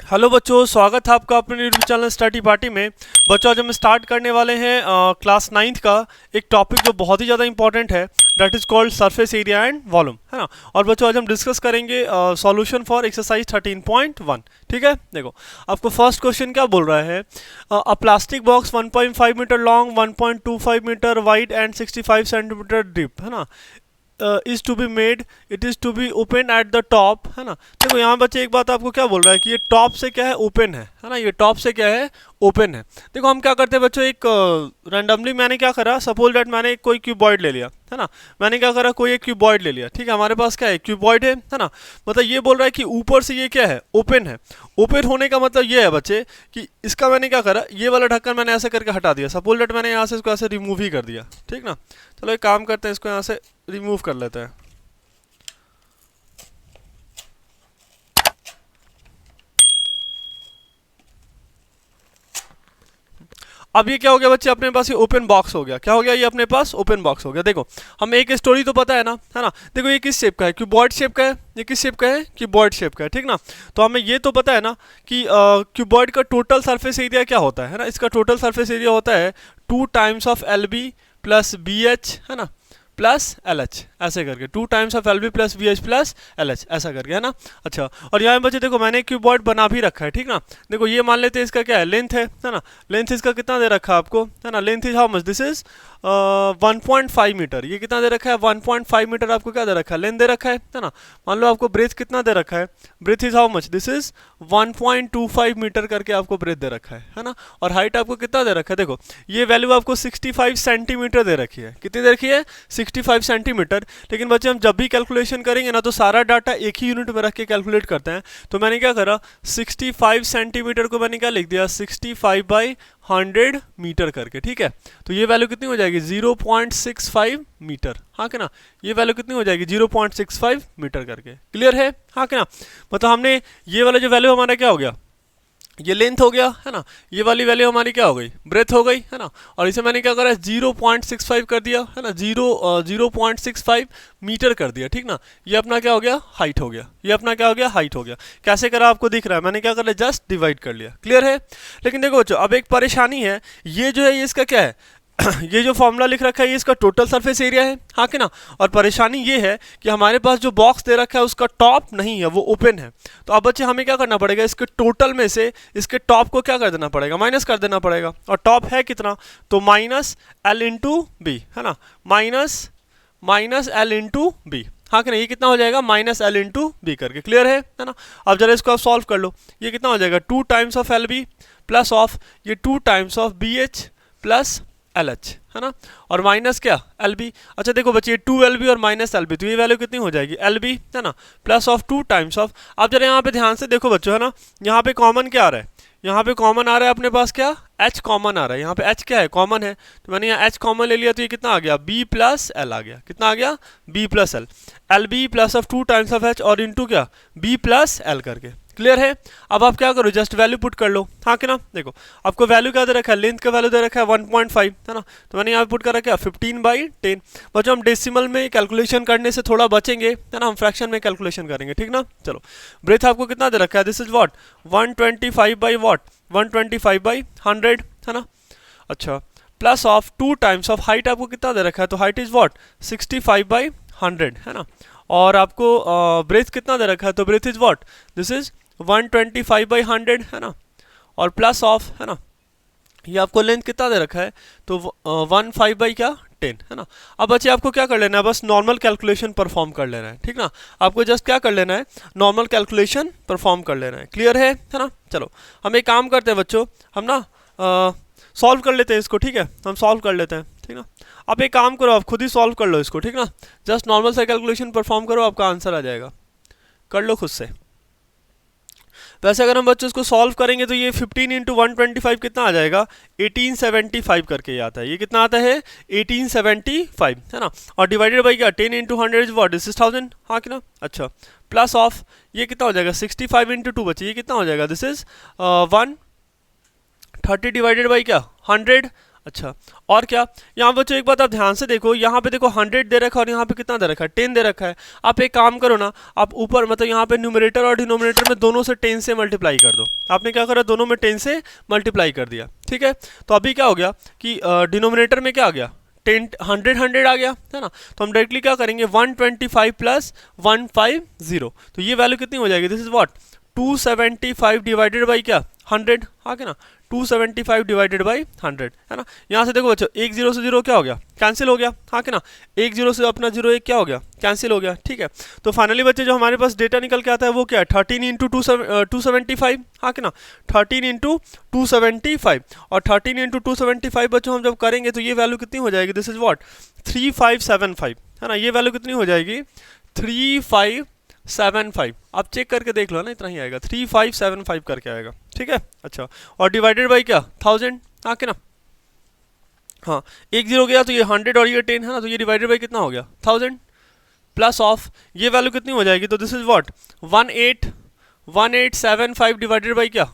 Hello बच्चों, स्वागत है आपका अपने यूट्यूब चैनल स्टडी पार्टी में। बच्चों आज हम स्टार्ट करने वाले हैं क्लास 9th का एक टॉपिक जो बहुत ही ज़्यादा इंपॉर्टेंट है, that is called surface area and volume, है ना। और बच्चों आज हम डिस्कस करेंगे सॉल्यूशन फॉर एक्सरसाइज 13.1। ठीक है, देखो आपको फर्स्ट क्वेश्चन क्या बोल रहा है। A plastic box 1.5 metre long, 1.25 metre wide and 65 centimetre deep, है ना, is to be made, it is to be open at the top, है ना। देखो यहाँ बच्चे एक बात आपको क्या बोल रहा है कि ये टॉप से क्या है, ओपन है ना। ये टॉप से क्या है, ओपन है। देखो हम क्या करते हैं बच्चों, एक रैंडमली मैंने क्या करा, सपोज दैट मैंने कोई क्यूबॉइड ले लिया, है ना। मैंने क्या करा, कोई एक क्यूबॉइड ले लिया, ठीक है। हमारे पास क्या है, क्यूबॉइड है ना। मतलब ये बोल रहा है कि ऊपर से ये क्या है, ओपन है। ओपन होने का मतलब ये है बच्चे कि इसका मैंने क्या करा, ये वाला ढक्कन मैंने ऐसे करके हटा दिया। सपोज दैट मैंने यहाँ से इसको ऐसे रिमूव ही कर दिया, ठीक ना। चलो एक काम करते हैं, इसको यहाँ से रिमूव कर लेते हैं। अब ये क्या हो गया बच्चे, अपने पास ये ओपन बॉक्स हो गया। क्या हो गया, ये अपने पास ओपन बॉक्स हो गया। देखो हमें एक स्टोरी तो पता है ना। देखो ये किस शेप का है, क्यूबॉइड शेप का है। ये किस शेप का है, क्यूबॉइड शेप का है, ठीक ना। तो हमें ये तो पता है ना कि क्यूबॉइड का टोटल सरफेस एरिया क्या होता है ना। इसका टोटल सरफेस एरिया होता है 2 times of L B plus B H, है ना, प्लस एल एच, ऐसे करके 2 times of L B plus B H plus L H, ऐसा करके, है ना। अच्छा, और यहाँ बच्चे देखो मैंने क्यूबॉइड बना भी रखा है, ठीक ना। देखो ये मान लेते हैं इसका क्या है, लेंथ है ना। लेंथ इसका कितना दे रखा है आपको, है ना। Length is how much, this is 1.5 metre. ये कितना दे रखा है, 1.5 मीटर आपको क्या दे रखा है, लेंथ दे रखा है ना। मान लो आपको ब्रेथ कितना दे रखा है, breadth is how much, this is 1.25 metre करके आपको ब्रेथ दे रखा है ना। और हाइट आपको कितना दे रखा है, देखो ये वैल्यू आपको 65 सेंटीमीटर दे रखी है। कितनी दे रखी है, 65 सेंटीमीटर। लेकिन बच्चे हम जब भी कैलकुलेशन करेंगे ना तो सारा डाटा एक ही यूनिट में रख के कैलकुलेट करते हैं। तो मैंने क्या करा, 65 सेंटीमीटर को मैंने क्या लिख दिया, 65/100 मीटर करके, ठीक है। तो ये वैल्यू कितनी हो जाएगी, 0.65 मीटर, हाँ कि ना। ये वैल्यू कितनी हो जाएगी, 0.65 मीटर करके। क्लियर है, हाँ कि ना। मतलब हमने ये वाला जो वैल्यू हमारा क्या हो गया, ये लेंथ हो गया, है ना। ये वाली वैल्यू हमारी क्या हो गई, ब्रेथ हो गई, है ना। और इसे मैंने क्या करा, 0.65 कर दिया, है ना। 0.65 मीटर कर दिया, ठीक ना। ये अपना क्या हो गया, हाइट हो गया। ये अपना क्या हो गया, हाइट हो गया। कैसे करा आपको दिख रहा है, मैंने क्या कर लिया, जस्ट डिवाइड कर लिया। क्लियर है। लेकिन देखो बच्चों अब एक परेशानी है, ये जो है ये इसका क्या है ये जो फॉर्मूला लिख रखा है ये इसका टोटल सरफेस एरिया है, हाँ कि ना। और परेशानी ये है कि हमारे पास जो बॉक्स दे रखा है उसका टॉप नहीं है, वो ओपन है। तो अब बच्चे हमें क्या करना पड़ेगा, इसके टोटल में से इसके टॉप को क्या कर देना पड़ेगा, माइनस कर देना पड़ेगा। और टॉप है कितना, तो माइनस एल इंटू बी, है ना। माइनस एल इंटू बी, हाँ कि नहीं। ये कितना हो जाएगा, माइनस एल इंटू बी करके। क्लियर है ना। अब जरा इसको आप सॉल्व कर लो। ये कितना हो जाएगा, 2 times of L B plus of ये 2 times of B H plus L H, है ना। और माइनस क्या, एल बी। अच्छा देखो बच्चे 2 एल बी और माइनस एल बी, तो ये वैल्यू कितनी हो जाएगी, एल बी, है ना, प्लस ऑफ 2 टाइम्स ऑफ। अब जरा यहाँ पे ध्यान से देखो बच्चों, है ना। यहाँ पे कॉमन क्या आ रहा है, यहाँ पे कॉमन आ रहा है अपने पास क्या, एच कॉमन आ रहा है। यहाँ पे एच क्या है, कॉमन है। तो मैंने यहाँ एच कॉमन ले लिया, तो ये कितना आ गया, बी प्लस एल आ गया। कितना आ गया, B plus L. L B plus of 2 times of H और इंटू क्या, बी प्लस एल करके। क्लियर है। अब आप क्या करो, जस्ट वैल्यू पुट कर लो, हाँ कि ना। देखो आपको वैल्यू क्या दे रखा है, लेंथ का वैल्यू दे रखा है 1.5, है ना। तो मैंने यहाँ पुट करा क्या, 15/10। बच्चों हम डेसिमल में कैलकुलेशन करने से थोड़ा बचेंगे, है ना। हम फ्रैक्शन में कैलकुलेशन करेंगे, ठीक ना। चलो ब्रेथ आपको कितना दे रखा है, दिस इज व्हाट, 125/100, है ना। अच्छा, plus of 2 times of height आपको कितना दे रखा है, तो हाइट इज व्हाट, 65/100, है ना। और आपको ब्रेथ कितना दे रखा है, तो breadth is what, this is 125/100, है ना। और प्लस ऑफ, है ना, ये आपको लेंथ कितना दे रखा है, तो 15/10, है ना। अब बच्चे आपको क्या कर लेना है, बस नॉर्मल कैलकुलेशन परफॉर्म कर लेना है, ठीक ना। आपको जस्ट क्या कर लेना है, नॉर्मल कैलकुलेशन परफॉर्म कर लेना है। क्लियर है ना। चलो हम एक काम करते हैं बच्चों, हम ना सॉल्व कर लेते हैं इसको, ठीक है। हम सॉल्व कर लेते हैं, ठीक ना। आप एक काम करो, आप खुद ही सॉल्व कर लो इसको, ठीक ना। जस्ट नॉर्मल सा कैलकुलेशन परफॉर्म करो, आपका आंसर आ जाएगा। कर लो खुद से। वैसे अगर हम बच्चों इसको सॉल्व करेंगे तो ये 15 इंटू 125 कितना आ जाएगा, 1875 करके ये आता है। ये कितना आता है, 1875, है ना। और डिवाइडेड बाई क्या, 10 into 100 is what, this is 1000, हाँ कि ना। अच्छा, प्लस ऑफ ये कितना हो जाएगा, 65 इंटू 2 बच्चे, ये कितना हो जाएगा, दिस इज 130 डिवाइडेड बाई क्या, 100। अच्छा, और क्या, यहाँ बच्चों एक बात आप ध्यान से देखो, यहाँ पे देखो 100 दे रखा है और यहाँ पे कितना दे रखा है, 10 दे रखा है। आप एक काम करो ना, आप ऊपर मतलब यहाँ पे न्यूमरेटर और डिनोमिनेटर में दोनों से 10 से मल्टीप्लाई कर दो। आपने क्या करा, दोनों में 10 से मल्टीप्लाई कर दिया, ठीक है। तो अभी क्या हो गया कि डिनोमिनेटर में क्या आ गया, 10 100 100 आ गया, है ना। तो हम डायरेक्टली क्या करेंगे, 125 प्लस 150, तो ये वैल्यू कितनी हो जाएगी, this is what 275 divided by क्या 100, हाँ क्या ना, 275 डिवाइडेड बाई 100, है ना। यहाँ से देखो बच्चों, एक जीरो से जीरो क्या हो गया, कैंसिल हो गया, हाँ क्या ना, एक जीरो से अपना जीरो एक क्या हो गया, कैंसिल हो गया, ठीक है। तो फाइनली बच्चे जो हमारे पास डेटा निकल के आता है वो क्या है, 13 इंटू 275, हाँ क्या ना, 13 इंटू 275, और 13 इंटू 275 बच्चों हम जब करेंगे तो ये वैल्यू कितनी हो जाएगी, दिस इज व्हाट 3575, है ना। ये वैल्यू कितनी हो जाएगी, 3575, आप चेक करके देख लो ना, इतना ही आएगा, 3575 करके आएगा, ठीक है। अच्छा, और डिवाइडेड बाई क्या 1000, हाँ क्या ना, हाँ एक जीरो गया तो ये 100 और ये 10 है ना, तो ये डिवाइडेड बाई कितना हो गया 1000 प्लस ऑफ ये वैल्यू कितनी हो जाएगी, तो this is what 1875 divided by क्या,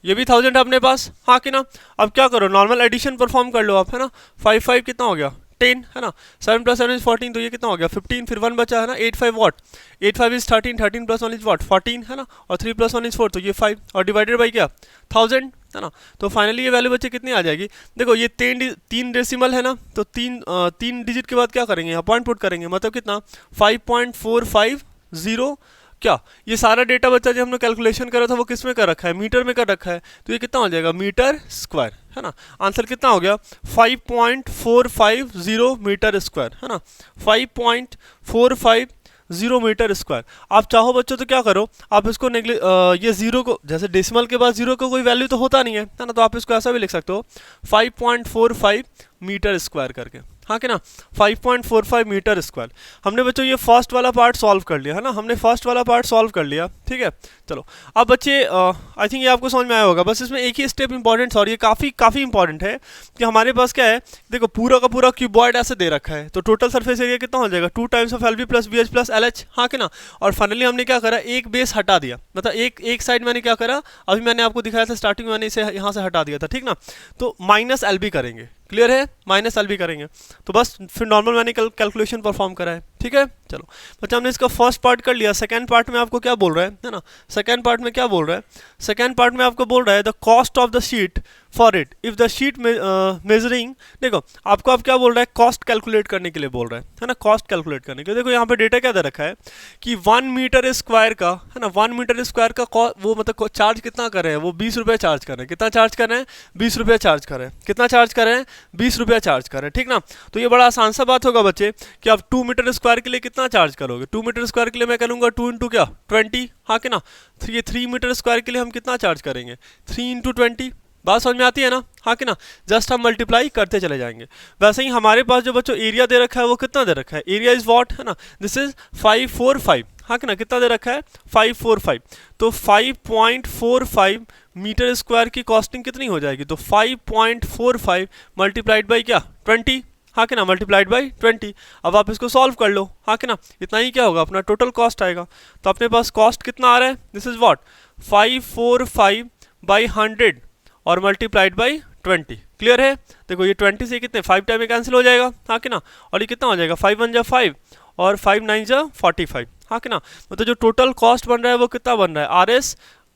ये भी 1000 है अपने पास, हाँ कि ना। अब क्या करो, नॉर्मल एडिशन परफॉर्म कर लो आप, है ना। 5 कितना हो गया 10, है ना, 7 प्लस 7 इज 14, तो ये कितना हो गया 15, फिर 1 बचा, है ना, 85 what, 85 is 13, 13 plus 1 is what 14, है ना, और 3 प्लस 1 इज 4, तो ये 5, और डिवाइडेड बाई क्या 1000, है ना। तो फाइनली ये वैल्यू बच्चे कितनी आ जाएगी, देखो ये तीन डेसिमल है ना, तो तीन डिजिट के बाद क्या करेंगे, यहाँ पॉइंट पुट करेंगे, मतलब कितना 5.450, क्या ये सारा डेटा बच्चा जो हमने कैलकुलेशन करा था वो किस में कर रखा है, मीटर में कर रखा है, तो ये कितना हो जाएगा मीटर स्क्वायर, है ना। आंसर कितना हो गया 5.450 मीटर स्क्वायर, है ना, 5.450 मीटर स्क्वायर। आप चाहो बच्चों तो क्या करो, आप इसको ये जीरो को, जैसे डेसिमल के बाद जीरो का कोई वैल्यू तो होता नहीं है ना, तो आप इसको ऐसा भी लिख सकते हो 5.45 मीटर स्क्वायर करके, हाँ कि ना, 5.45 मीटर स्क्वायर। हमने बच्चों ये फर्स्ट वाला पार्ट सॉल्व कर लिया, है ना, हमने फर्स्ट वाला पार्ट सॉल्व कर लिया, ठीक है। चलो अब बच्चे आई थिंक ये आपको समझ में आया होगा, बस इसमें एक ही स्टेप इंपॉर्टेंट, और ये काफ़ी इंपॉर्टेंट है कि हमारे पास क्या है, देखो पूरा का पूरा क्यूबॉइड ऐसे दे रखा है, तो टोटल सरफेस एरिया कितना हो जाएगा 2 times of LV plus BH plus LH, हाँ कि ना। और फाइनली हमने क्या करा, एक बेस हटा दिया, मतलब एक साइड मैंने क्या करा, अभी मैंने आपको दिखाया था स्टार्टिंग में, मैंने इसे यहाँ से हटा दिया था, ठीक ना। तो माइनस LB करेंगे, क्लियर है, माइनस LB करेंगे, तो बस फिर नॉर्मल मैंने कैलकुलेशन परफॉर्म करा है, ठीक है। चलो बच्चा हमने इसका फर्स्ट पार्ट कर लिया, सेकंड पार्ट में आपको क्या बोल रहा है ना, सेकंड पार्ट में क्या बोल रहा है, सेकंड पार्ट में आपको बोल रहा है the cost of the sheet for it if the sheet measuring, देखो आपको आप क्या बोल रहा है, कॉस्ट कैलकुलेट करने के लिए बोल रहा है ना, कॉस्ट कैलकुलेट करने के लिए। देखो यहाँ पे डेटा क्या दे रखा है कि 1 मीटर स्क्वायर का, है ना, 1 मीटर स्क्वायर का वो मतलब चार्ज कितना कर रहे हैं, वो 20 रुपये चार्ज कर रहे हैं, कितना चार्ज कर रहे हैं 20 रुपये चार्ज कर रहे हैं, कितना चार्ज कर रहे हैं 20 रुपये चार्ज कर रहे हैं, ठीक ना। तो ये बड़ा आसान सा बात होगा बच्चे कि आप 2 मीटर स्क्वायर के लिए कितना चार्ज करोगे, 2 मीटर स्क्वायर के लिए मैं करूँगा 2 इंटू क्या 20, हाँ कि ना। ये 3 मीटर स्क्वायर के लिए हम कितना चार्ज करेंगे 3 इंटू 20, बात समझ में आती है ना, हाँ कि ना। जस्ट हम मल्टीप्लाई करते चले जाएंगे। वैसे ही हमारे पास जो बच्चों एरिया दे रखा है वो कितना दे रखा है, एरिया इज व्हाट, है ना, दिस इज 545, हाँ कि ना, कितना दे रखा है 545, तो 5.45 मीटर स्क्वायर की कॉस्टिंग कितनी हो जाएगी, तो 5.45 मल्टीप्लाइड बाई क्या 20, हाँ कि ना, मल्टीप्लाइड बाई 20। अब आप इसको सॉल्व कर लो, हाँ कि ना, इतना ही क्या होगा अपना टोटल कॉस्ट आएगा। तो अपने पास कॉस्ट कितना आ रहा है, दिस इज व्हाट 545 बाई 100 और मल्टीप्लाइड बाई 20, क्लियर है। देखो ये 20 से कितने 5 टाइम में कैंसिल हो जाएगा, हाँ कि ना, और ये कितना हो जाएगा 5 1 जा 5 और 5 9 जा 45, हाँ कि ना। मतलब जो टोटल कॉस्ट बन रहा है वो कितना बन रहा है RS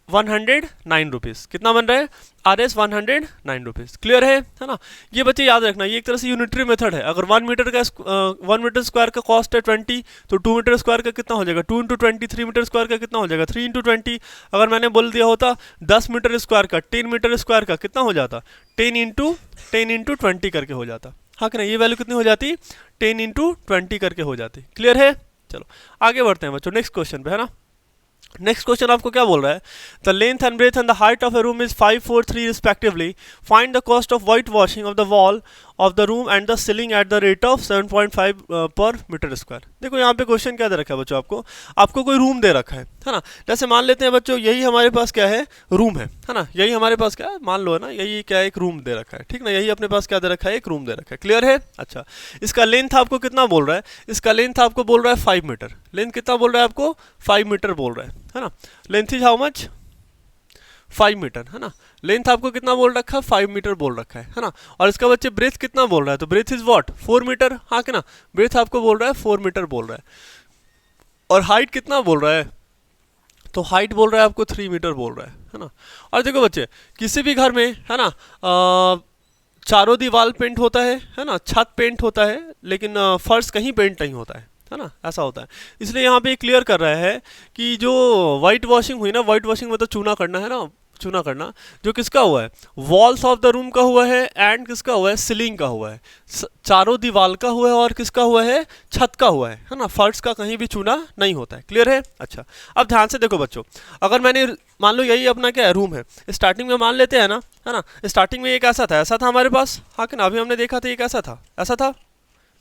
109 रुपीज़, कितना बन रहा है RS 109 रुपीज़, क्लियर है ना। ये बच्चे याद रखना, ये एक तरह से यूनिटरी मेथड है। अगर 1 मीटर स्क्वायर का कॉस्ट है 20, तो 2 मीटर स्क्वायर का कितना हो जाएगा 2 इंटू 20, 3 मीटर स्क्वायर का कितना हो जाएगा 3 इंटू 20। अगर मैंने बोल दिया होता 10 मीटर स्क्वायर का 10 मीटर स्क्वायर का कितना हो जाता 10 इंटू 20 करके हो जाता, हाँ कि ना। ये वैल्यू कितनी हो जाती 10 इंटू 20 करके हो जाती, क्लियर है। चलो आगे बढ़ते हैं बच्चों नेक्स्ट क्वेश्चन पे, है ना। नेक्स्ट क्वेश्चन आपको क्या बोल रहा है, the length and breadth and the height of a room is 5 4 3 respectively, find the cost of white washing of the wall of the room and the ceiling at the rate of 7.5 per metre square. देखो यहाँ पे question क्या दे रखा है बच्चों, आपको कोई room दे रखा है ना। जैसे मान लेते हैं बच्चों यही हमारे पास क्या है रूम है ना, यही हमारे पास क्या है मान लो, है ना, यही क्या है एक रूम दे रखा है, ठीक ना, यही अपने पास क्या दे रखा है एक रूम दे रखा है, क्लियर है। अच्छा इसका लेंथ आपको कितना बोल रहा है, इसका लेंथ आपको बोल रहा है 5 मीटर, लेंथ कितना बोल रहा है आपको 5 मीटर बोल रहा है ना। Length is how much 5 metre, है ना। लेंथ आपको कितना बोल रखा है, 5 मीटर बोल रखा है ना। और इसका बच्चे ब्रेथ कितना बोल रहा है, तो ब्रेथ इज व्हाट, 4 मीटर, हाँ कि ना। ब्रेथ आपको बोल रहा है 4 मीटर बोल रहा है। और हाइट कितना बोल रहा है, तो हाइट बोल रहा है आपको 3 मीटर बोल रहा है ना। और देखो बच्चे, किसी भी घर में, है ना, चारों दीवार पेंट होता है ना, छत पेंट होता है, लेकिन फर्श कहीं पेंट नहीं होता है ना, ऐसा होता है। इसलिए यहाँ पे क्लियर कर रहा है कि जो वाइट वॉशिंग हुई ना, वाइट वॉशिंग मतलब चूना करना है ना, चूना करना, जो किसका हुआ है, वॉल्स ऑफ द रूम का हुआ है, एंड किसका हुआ है, सीलिंग का हुआ है, चारों दीवार का हुआ है, और किसका हुआ है, छत का हुआ है ना। फर्श का कहीं भी चूना नहीं होता है। क्लियर है। अच्छा, अब ध्यान से देखो बच्चों, अगर मैंने मान लो यही अपना क्या है, रूम है, स्टार्टिंग में मान लेते हैं ना, है ना, स्टार्टिंग में एक ऐसा था हमारे पास, हाँ कि ना, अभी हमने देखा था एक ऐसा था।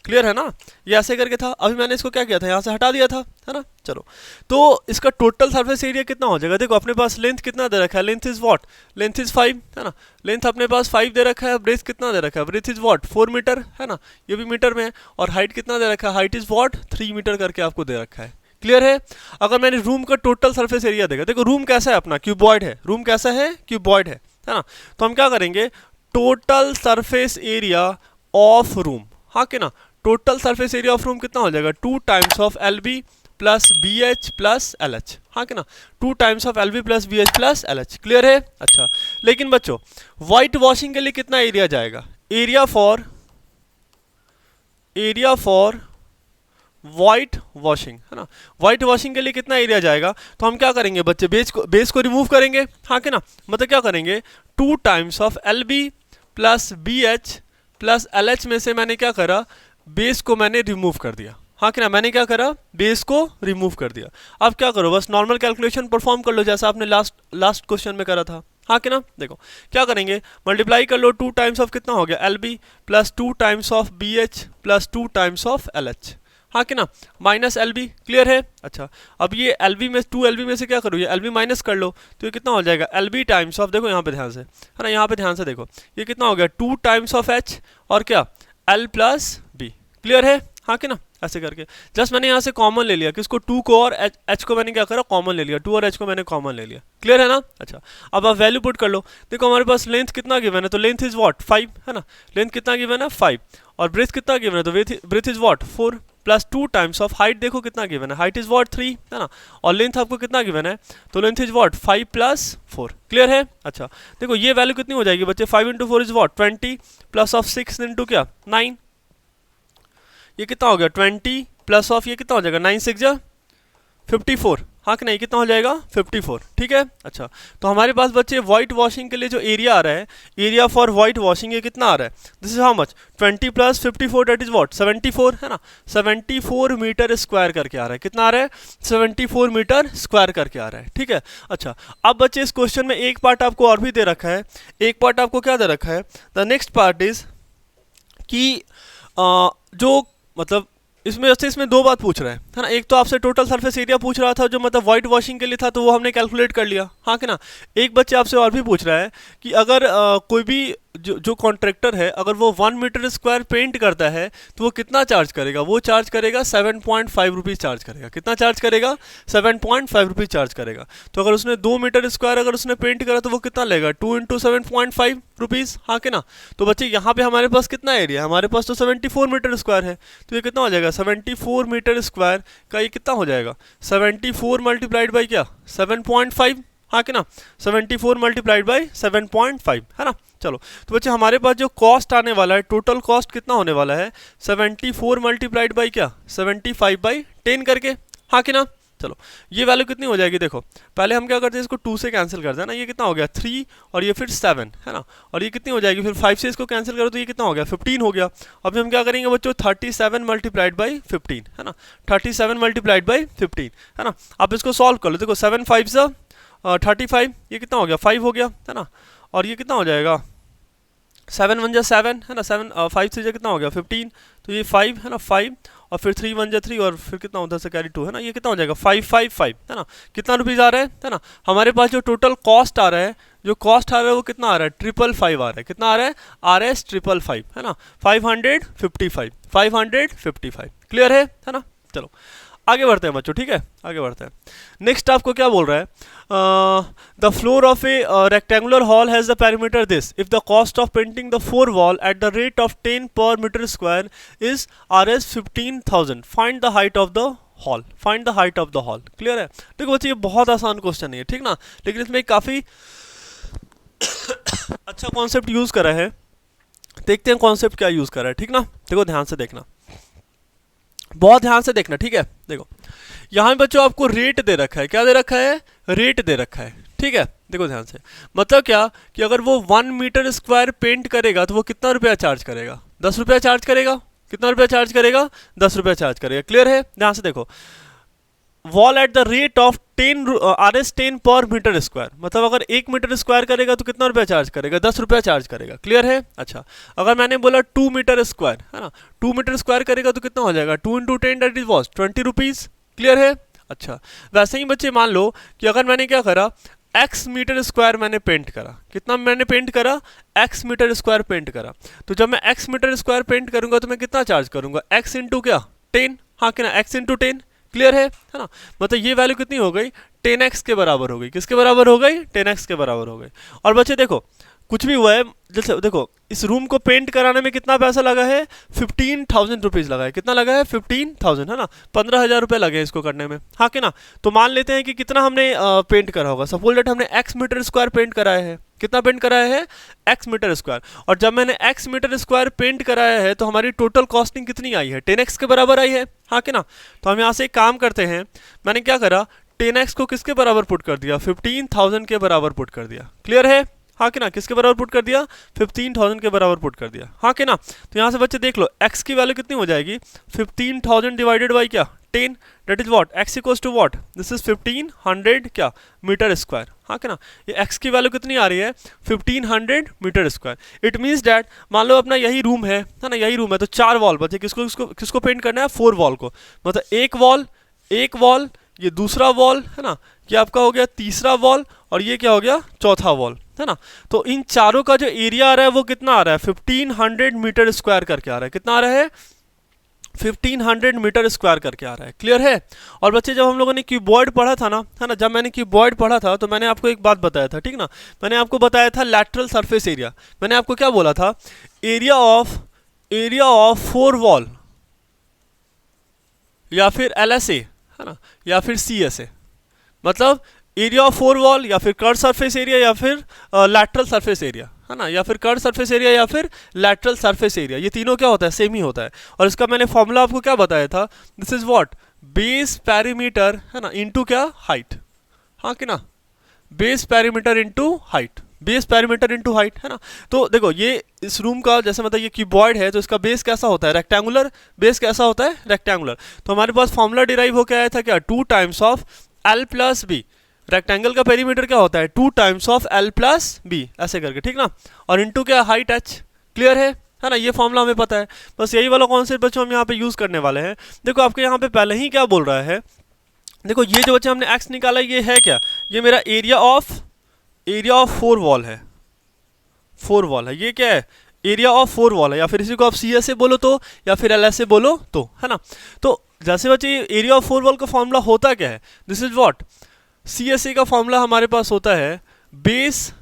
क्लियर है ना, ये ऐसे करके था, अभी मैंने इसको क्या किया था, यहाँ से हटा दिया था, है ना। चलो, तो इसका टोटल सरफेस एरिया कितना हो जाएगा, देखो अपने पास लेंथ कितना दे रखा है, length is what, length is 5, है ना। लेंथ अपने पास 5 दे रखा है, ब्रेथ कितना दे रखा है, ब्रेथ इज व्हाट 4 मीटर, है ना, ये भी मीटर में है। और हाइट कितना दे रखा है, हाइट इज व्हाट 3 मीटर करके आपको दे रखा है। क्लियर है। अगर मैंने रूम का टोटल सरफेस एरिया देखा, देखो रूम कैसा है अपना, क्यूबॉइड है, रूम कैसा है, क्यूबॉइड है ना। तो हम क्या करेंगे, total surface area of room, हाँ कि ना, total surface area of room कितना हो जाएगा, 2 times of L B plus B H plus L H, हाँ कि ना, 2 times of L B plus B H plus L H. Clear है। अच्छा, लेकिन बच्चों व्हाइट वॉशिंग के लिए कितना एरिया जाएगा, एरिया फॉर व्हाइट वॉशिंग, है ना, व्हाइट वॉशिंग के लिए कितना एरिया जाएगा, तो हम क्या करेंगे बच्चे, बेस को रिमूव करेंगे, हाँ कि ना, मतलब क्या करेंगे, 2 times of L B plus B H plus L H में से मैंने क्या करा, बेस को मैंने रिमूव कर दिया, हाँ कि ना, मैंने क्या करा, बेस को रिमूव कर दिया। अब क्या करो, बस नॉर्मल कैलकुलेशन परफॉर्म कर लो, जैसा आपने लास्ट क्वेश्चन में करा था, हाँ कि ना। देखो क्या करेंगे, मल्टीप्लाई कर लो, 2 टाइम्स ऑफ कितना हो गया, L B plus 2 times of B H plus 2 times of L H, हाँ कि ना, माइनस एल बी। क्लियर है। अच्छा, अब ये एल बी में 2 एल बी में से क्या करो, ये एल बी माइनस कर लो, तो ये कितना हो जाएगा, एल बी टाइम्स ऑफ, देखो यहाँ पे ध्यान से, है ना, यहाँ पे ध्यान से देखो, ये कितना हो गया, 2 टाइम्स ऑफ एच और क्या, एल प्लस बी। क्लियर है, हाँ कि ना, ऐसे करके जस्ट मैंने यहाँ से कॉमन ले लिया, किसको, 2 को और एच को मैंने क्या करा, कॉमन ले लिया, 2 और एच को मैंने कॉमन ले लिया। क्लियर है ना। अच्छा, अब आप वैल्यू पुट कर लो, देखो हमारे पास लेंथ कितना गिवन है, तो लेंथ इज व्हाट 5, है ना, लेंथ कितना गिवन है 5, और ब्रेथ कितना गिवन है, तो breadth is what 4 plus 2 times of height, देखो कितना गिवन है, हाइट इज व्हाट 3, है ना, और लेंथ आपको कितना गिवन है, तो length is what 5 plus 4। Clear है। अच्छा, देखो ये वैल्यू कितनी हो जाएगी बच्चे, 5 into 4 is what 20 plus of 6 into क्या 9, ये कितना हो गया 20 प्लस ऑफ ये कितना हो जाएगा 9 6 जा 54, हाँ कि नहीं, कितना हो जाएगा 54। ठीक है। अच्छा, तो हमारे पास बच्चे व्हाइट वॉशिंग के लिए जो एरिया आ रहा है, एरिया फॉर व्हाइट वॉशिंग, ये कितना आ रहा है, this is how much, 20 plus 54 that is what 74, है ना, 74 मीटर स्क्वायर करके आ रहा है, कितना आ रहा है 74 मीटर स्क्वायर करके आ रहा है। ठीक है। अच्छा, अब बच्चे इस क्वेश्चन में एक पार्ट आपको और भी दे रखा है, एक पार्ट आपको क्या दे रखा है, द नेक्स्ट पार्ट इज कि जो मतलब इसमें 2 बात पूछ रहा है ना, एक तो आपसे टोटल सरफेस एरिया पूछ रहा था, जो मतलब व्हाइट वॉशिंग के लिए था, तो वो हमने कैलकुलेट कर लिया, हाँ कि ना। एक बच्चे आपसे और भी पूछ रहा है कि अगर कोई भी जो कॉन्ट्रैक्टर है, अगर वो 1 मीटर स्क्वायर पेंट करता है, तो वो कितना चार्ज करेगा, वो चार्ज करेगा 7.5 रुपीज़ चार्ज करेगा, कितना चार्ज करेगा 7.5 रुपीज़ चार्ज करेगा। तो अगर उसने 2 मीटर स्क्वायर अगर उसने पेंट करा, तो वो कितना लेगा 2 इंटू 7.5 रुपीज़, हाँ कि ना। तो बच्चे यहाँ पे हमारे पास कितना एरिया है, हमारे पास तो 74 मीटर स्क्वायर है, तो ये कितना हो जाएगा 74 मीटर स्क्वायर का, ये कितना हो जाएगा 74 मल्टीप्लाइड बाई क्या 7.5, हाँ कि ना, 74 मल्टीप्लाइड बाई 7.5, है ना। चलो, तो बच्चे हमारे पास जो कॉस्ट आने वाला है, टोटल कॉस्ट कितना होने वाला है 74 मल्टीप्लाइड बाई क्या 75 बाई 10 करके, हाँ कि ना। चलो, ये वैल्यू कितनी हो जाएगी, देखो पहले हम क्या करते हैं, इसको 2 से कैंसिल करते हैं ना, ये कितना हो गया 3 और ये फिर 7, है ना, और ये कितनी हो जाएगी, फिर 5 से इसको कैंसिल करो तो ये कितना हो गया 15 हो गया। अभी हम क्या करेंगे बच्चों 37 मल्टीप्लाइड बाई 15, है ना, 37 मल्टीप्लाइड बाई 15, है ना। आप इसको सॉल्व कर लो, देखो 7 5 35, ये कितना हो गया 5 हो गया, है ना, और ये कितना हो जाएगा 7 1 जा 7, है ना, 7 5 से कितना हो गया 15, तो ये 5, है ना, 5 और फिर 3 1 जा 3 और फिर कितना उधर से कैरी 2, है ना, ये कितना हो जाएगा 5 5 5, है ना। कितना रुपीज़ आ रहा है ना, हमारे पास जो टोटल कॉस्ट आ रहा है, जो कॉस्ट आ रहा है वो कितना आ रहा है 555 आ रहा है, कितना आ रहा है RS 555, है ना, 555 555। क्लियर है ना। चलो, आगे बढ़ते हैं बच्चों, ठीक है, आगे बढ़ते हैं। नेक्स्ट आपको क्या बोल रहा है, the floor of a rectangular hall has the parameter this, if the cost of painting the 4 wall at the rate of 10 per metre square is Rs 15,000, find the height of the hall, find the height of the hall. Clear है? देखो बच्चे ये बहुत आसान question है, ठीक ना, लेकिन इसमें काफी अच्छा कॉन्सेप्ट यूज करा है। देखते हैं कॉन्सेप्ट क्या यूज करा है, ठीक ना। देखो ध्यान से देखना, बहुत ध्यान से देखना, ठीक है। देखो यहाँ बच्चों आपको रेट दे रखा है, क्या दे रखा है, रेट दे रखा है, ठीक है। देखो ध्यान से, मतलब क्या कि अगर वो 1 मीटर स्क्वायर पेंट करेगा तो वो कितना रुपया चार्ज करेगा, 10 रुपया चार्ज करेगा। कितना रुपया चार्ज करेगा, 10 रुपया चार्ज करेगा। क्लियर है? ध्यान से देखो, wall at the rate of 10 Rs 10 per metre square, मतलब अगर 1 मीटर स्क्वायर करेगा तो कितना रुपया चार्ज करेगा, 10 रुपया चार्ज करेगा। क्लियर है? अच्छा, अगर मैंने बोला 2 मीटर स्क्वायर है ना, 2 मीटर स्क्वायर करेगा तो कितना हो जाएगा, 2 × 10 that is what 20 rupees. Clear है? अच्छा, वैसे ही बच्चे मान लो कि अगर मैंने क्या करा, x मीटर स्क्वायर मैंने पेंट करा, कितना मैंने पेंट करा, x मीटर स्क्वायर पेंट करा, तो जब मैं x मीटर स्क्वायर पेंट करूंगा तो मैं कितना चार्ज करूंगा, x इंटू क्या 10, हाँ कि ना, x इंटू 10। क्लियर है ना, मतलब ये वैल्यू कितनी हो गई, 10x के बराबर हो गई। किसके बराबर हो गई, 10x के बराबर हो गई। और बच्चे देखो कुछ भी हुआ है, जैसे देखो इस रूम को पेंट कराने में कितना पैसा लगा है, 15,000 रुपीज़ लगा है। कितना लगा है, 15,000 है ना, 15,000 रुपये लगे हैं इसको करने में, हाँ कि ना। तो मान लेते हैं कि कितना हमने पेंट करा होगा, सपोज दैट हमने x मीटर स्क्वायर पेंट कराया है। कितना पेंट कराया है, x मीटर स्क्वायर। और जब मैंने x मीटर स्क्वायर पेंट कराया है तो हमारी टोटल कॉस्टिंग कितनी आई है, 10x के बराबर आई है, हाँ कि ना। तो हम यहाँ से एक काम करते हैं, मैंने क्या करा, 10x को किसके बराबर पुट कर दिया, 15,000 के बराबर पुट कर दिया। क्लियर है, हाँ कि ना, किसके बराबर पुट कर दिया, 15,000 के बराबर पुट कर दिया, हाँ कि ना। तो यहाँ से बच्चे देख लो x की वैल्यू कितनी हो जाएगी, 15,000 डिवाइडेड बाई क्या 10, that is what, x equals to what, this is 1500 क्या मीटर स्क्वायर, हाँ कि ना। ये x की वैल्यू कितनी आ रही है, 1500 metre square. It means that मान लो अपना यही रूम है ना, यही रूम है, तो 4 वॉल बच्चे किसको पेंट करना है, 4 वॉल को, मतलब एक वॉल, ये दूसरा वॉल है ना, ये आपका हो गया तीसरा वॉल, और ये क्या हो गया, चौथा वॉल है ना। तो इन चारों का जो एरिया आ रहा है वो कितना आ रहा है, 1500 मीटर स्क्वायर करके आ रहा है। कितना आ रहा है, 1500 मीटर स्क्वायर करके आ रहा है। क्लियर है? और बच्चे जब हम लोगों ने क्यूबॉइड पढ़ा था ना, है ना, जब मैंने क्यूबॉइड पढ़ा था तो मैंने आपको एक बात बताया था, ठीक ना। मैंने आपको बताया था लैटरल सरफेस एरिया। मैंने आपको क्या बोला था, एरिया ऑफ 4 वॉल या फिर LSA है ना, या फिर CSA, मतलब एरिया ऑफ 4 वॉल या फिर कर्व सरफेस एरिया या फिर लैटरल सरफेस एरिया, है ना, या फिर कर्व सरफेस एरिया या फिर लैटरल सरफेस एरिया। ये तीनों क्या होता है, सेम ही होता है। और इसका मैंने फॉर्मूला आपको क्या बताया था, this is what, base perimeter है ना इंटू क्या, हाइट, हाँ कि ना, base perimeter into height, base perimeter into height, है ना। तो देखो ये इस रूम का जैसे मतलब ये क्यूबॉइड है तो इसका बेस कैसा होता है, रेक्टेंगुलर, बेस कैसा होता है, रेक्टेंगुलर। तो हमारे पास फॉर्मूला डिराइव होकर आया था क्या, 2 times of L plus B. Rectangle का पेरीमीटर क्या होता है, 2 times of L plus B, ऐसे करके, ठीक ना, और इंटू क्या, हाइट h। क्लियर है ना, ये फॉर्मूला हमें पता है। बस यही वाला कॉन्सेप्ट बच्चों हम यहाँ पे यूज करने वाले हैं। देखो आपके यहाँ पे पहले ही क्या बोल रहा है, देखो ये जो बच्चे हमने x निकाला ये है क्या, ये मेरा एरिया ऑफ 4 वॉल है, 4 वॉल है, ये क्या है, एरिया ऑफ 4 वॉल है, या फिर इसी को आप CSA बोलो तो, या फिर LSA बोलो तो, है ना। तो जैसे बच्चे एरिया ऑफ 4 वॉल का फॉर्मूला होता क्या है, दिस इज व्हाट, CSA का फॉर्मूला हमारे पास होता है बेस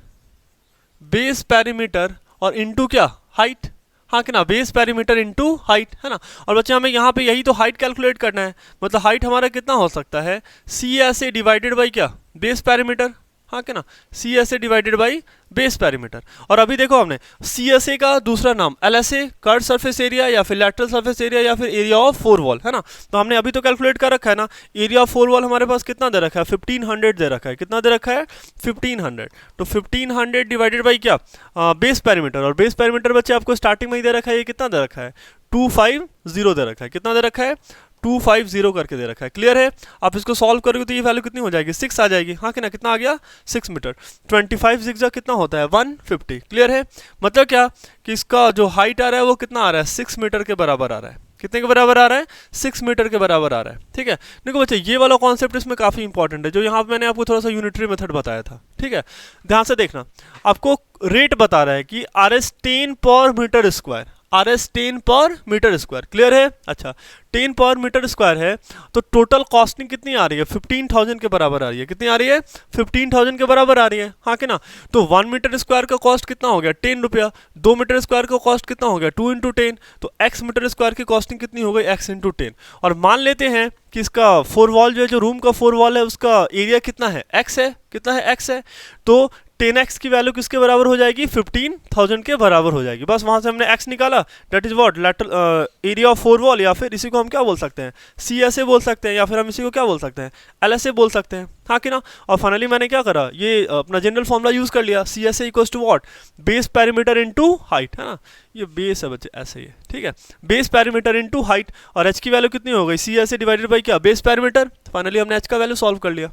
पैरीमीटर और इंटू क्या, हाइट, हाँ कि ना, बेस पैरीमीटर इंटू हाइट, है ना। और बच्चे हमें यहाँ पे यही तो हाइट कैलकुलेट करना है, मतलब हाइट हमारा कितना हो सकता है, CSA डिवाइडेड बाई क्या, बेस पैरीमीटर, हाँ कि ना, CSA divided by base perimeter. और अभी देखो हमने CSA का दूसरा नाम LSA, कर्व सरफेस एरिया या फिर लैटरल सरफेस एरिया या फिर एरिया ऑफ 4 वॉल, है ना। तो हमने अभी तो कैलकुलेट कर रखा है ना, एरिया ऑफ 4 वॉल हमारे पास कितना दे रखा है, 1500 दे रखा है। कितना दे रखा है, 1500। तो 1500 डिवाइडेड बाई क्या, बेस पैरीमीटर, और बेस पैरीमीटर बच्चे आपको स्टार्टिंग में ही दे रखा है, ये कितना दे रखा है, 250 दे रखा है। कितना दे रखा है, 250 करके दे रखा है। क्लियर है? आप इसको सॉल्व करोगे तो ये वैल्यू कितनी हो जाएगी, 6 आ जाएगी, हाँ कि ना। कितना आ गया, 6 मीटर। 25 जिग्जा कितना होता है, 150। क्लियर है? मतलब क्या कि इसका जो हाइट आ रहा है वो कितना आ रहा है, 6 मीटर के बराबर आ रहा है। कितने के बराबर आ रहा है, 6 मीटर के बराबर आ रहा है। ठीक है, देखो बच्चे ये वाला कॉन्सेप्ट इसमें काफी इंपॉर्टेंट है, जो यहाँ पे मैंने आपको थोड़ा सा यूनिटरी मेथड बताया था। ठीक है, ध्यान से देखना, आपको रेट बता रहा है कि Rs 10 per metre square, RS 10 per metre square, clear है। अच्छा 10 पर मीटर स्क्वायर है तो टोटल कॉस्टिंग कितनी आ रही है, 15,000 के बराबर आ रही है। कितनी आ रही है, 15,000 के बराबर आ रही है, हाँ कि ना। तो 1 मीटर स्क्वायर का कॉस्ट कितना हो गया, 10 रुपया। 2 मीटर स्क्वायर का कॉस्ट कितना हो गया, 2 इंटू 10। तो x मीटर स्क्वायर की कॉस्टिंग कितनी हो गई, x इंटू 10। और मान लेते हैं कि इसका 4 वॉल जो है, जो रूम का 4 वॉल है, उसका एरिया कितना है, x है। कितना है, x है। तो 10x की वैल्यू किसके बराबर हो जाएगी, 15,000 के बराबर हो जाएगी। बस वहां से हमने x निकाला, that is what, lateral area of 4 wall, या फिर इसी को हम क्या बोल सकते हैं, CSA बोल सकते हैं, या फिर हम इसी को क्या बोल सकते हैं, LSA बोल सकते हैं, हाँ कि ना। और फाइनली मैंने क्या करा, ये अपना जनरल फॉर्मूला यूज कर लिया, CSA equals to what, base perimeter into height, है ना। ये बेस है बच्चे, ऐसे ही है, ठीक है, बेस पेरीमीटर इनटू हाइट। और h की वैल्यू कितनी हो गई, CSA डिवाइडेड बाई क्या, बेस पेरीमीटर। फाइनली हमने h का वैल्यू सॉल्व कर लिया,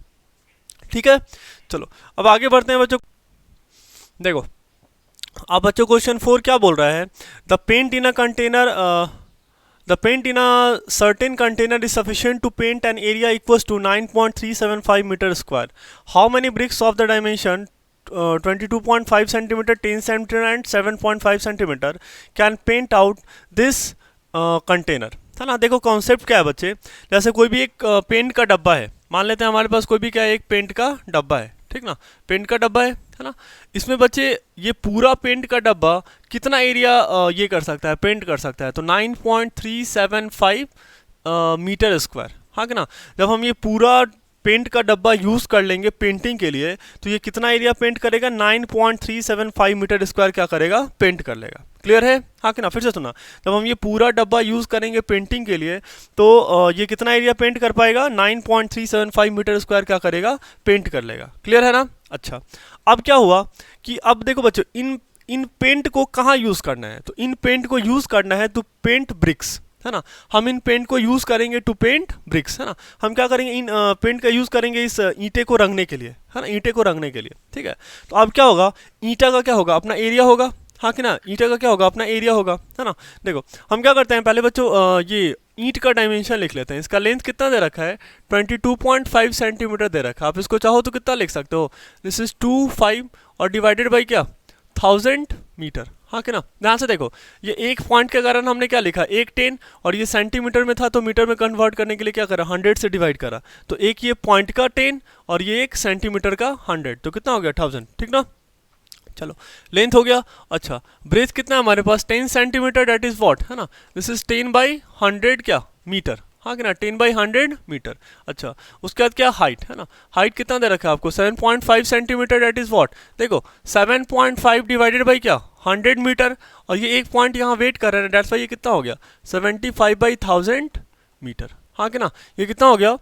ठीक है। चलो अब आगे बढ़ते हैं बच्चों। देखो अब बच्चों क्वेश्चन 4 क्या बोल रहा है, the paint in a container, the paint in a certain container is sufficient to paint an area equals to 9.375 metre square. How many bricks of the dimension 22.5 centimetre, 10 centimetre and 7.5 centimetre can paint out this container, है ना। देखो concept क्या है बच्चे, जैसे कोई भी एक पेंट का डब्बा है, मान लेते हैं हमारे पास कोई भी क्या है, एक पेंट का डब्बा है, ठीक ना, पेंट का डब्बा है ना। इसमें बच्चे ये पूरा पेंट का डब्बा कितना एरिया ये कर सकता है, पेंट कर सकता है, तो 9.375 मीटर स्क्वायर, हाँ कि ना। जब हम ये पूरा पेंट का डब्बा यूज कर लेंगे पेंटिंग के लिए, तो ये कितना एरिया पेंट करेगा, 9.375 मीटर स्क्वायर क्या करेगा, पेंट कर लेगा, क्लियर है, हाँ कि ना। फिर से सुना, जब हम ये पूरा डब्बा यूज करेंगे पेंटिंग के लिए, तो ये कितना एरिया पेंट कर पाएगा, 9.375 मीटर स्क्वायर क्या करेगा, पेंट कर लेगा, क्लियर है ना। अच्छा अब क्या हुआ कि अब देखो बच्चों, इन पेंट को कहाँ यूज करना है, तो इन पेंट को यूज करना है टू पेंट ब्रिक्स, है ना। हम इन पेंट को यूज करेंगे टू पेंट ब्रिक्स, है ना। हम क्या करेंगे, इन पेंट का यूज करेंगे इस ईंटे को रंगने के लिए, है ना, ईंटे को रंगने के लिए, ठीक है। तो अब क्या होगा, ईंटा का क्या होगा, अपना एरिया होगा, हाँ कि ना, ईंटा का क्या होगा, अपना एरिया होगा, है ना। देखो हम क्या करते हैं, पहले बच्चों ये ईंट का डायमेंशन लिख लेते हैं। इसका लेंथ कितना दे रखा है, 22.5 सेंटीमीटर दे रखा है। आप इसको चाहो तो कितना लिख सकते हो, दिस इज 25 और डिवाइडेड बाई क्या, 1000 मीटर, हाँ कि ना। ध्यान से देखो, ये एक पॉइंट के कारण हमने क्या लिखा, एक 10, और ये सेंटीमीटर में था तो मीटर में कन्वर्ट करने के लिए क्या करा, 100 से डिवाइड करा। तो एक ये पॉइंट का 10 और ये एक सेंटीमीटर का 100, तो कितना हो गया, 1000, ठीक ना। चलो लेंथ हो गया। अच्छा ब्रेथ कितना है हमारे पास, 10 सेंटीमीटर, डेट इज व्हाट, है ना, दिस इज 10/100 क्या, मीटर, हाँ कि ना, 10/100 मीटर। अच्छा उसके बाद क्या, हाइट, है ना, हाइट कितना दे रखा है आपको, 7.5 सेंटीमीटर, डेट इज व्हाट, देखो 7.5 डिवाइडेड बाई क्या, 100 मीटर, और ये एक पॉइंट यहाँ वेट कर रहा है, डेट्स वाई ये कितना हो गया, 75/1000 मीटर, हाँ कि ना। ये कितना हो गया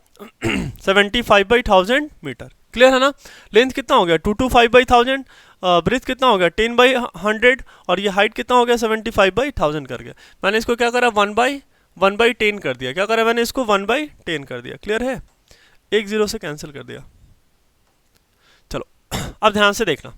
75/1000 मीटर, क्लियर है ना। लेंथ कितना हो गया, 225/1000, ब्रेथ कितना हो गया, 10/100, और ये हाइट कितना हो गया, 75/1000 कर गया। मैंने इसको क्या करा, 1/10 कर दिया, क्या करा मैंने इसको, 1/10 कर दिया, क्लियर है, एक 0 से कैंसिल कर दिया। चलो अब ध्यान से देखना,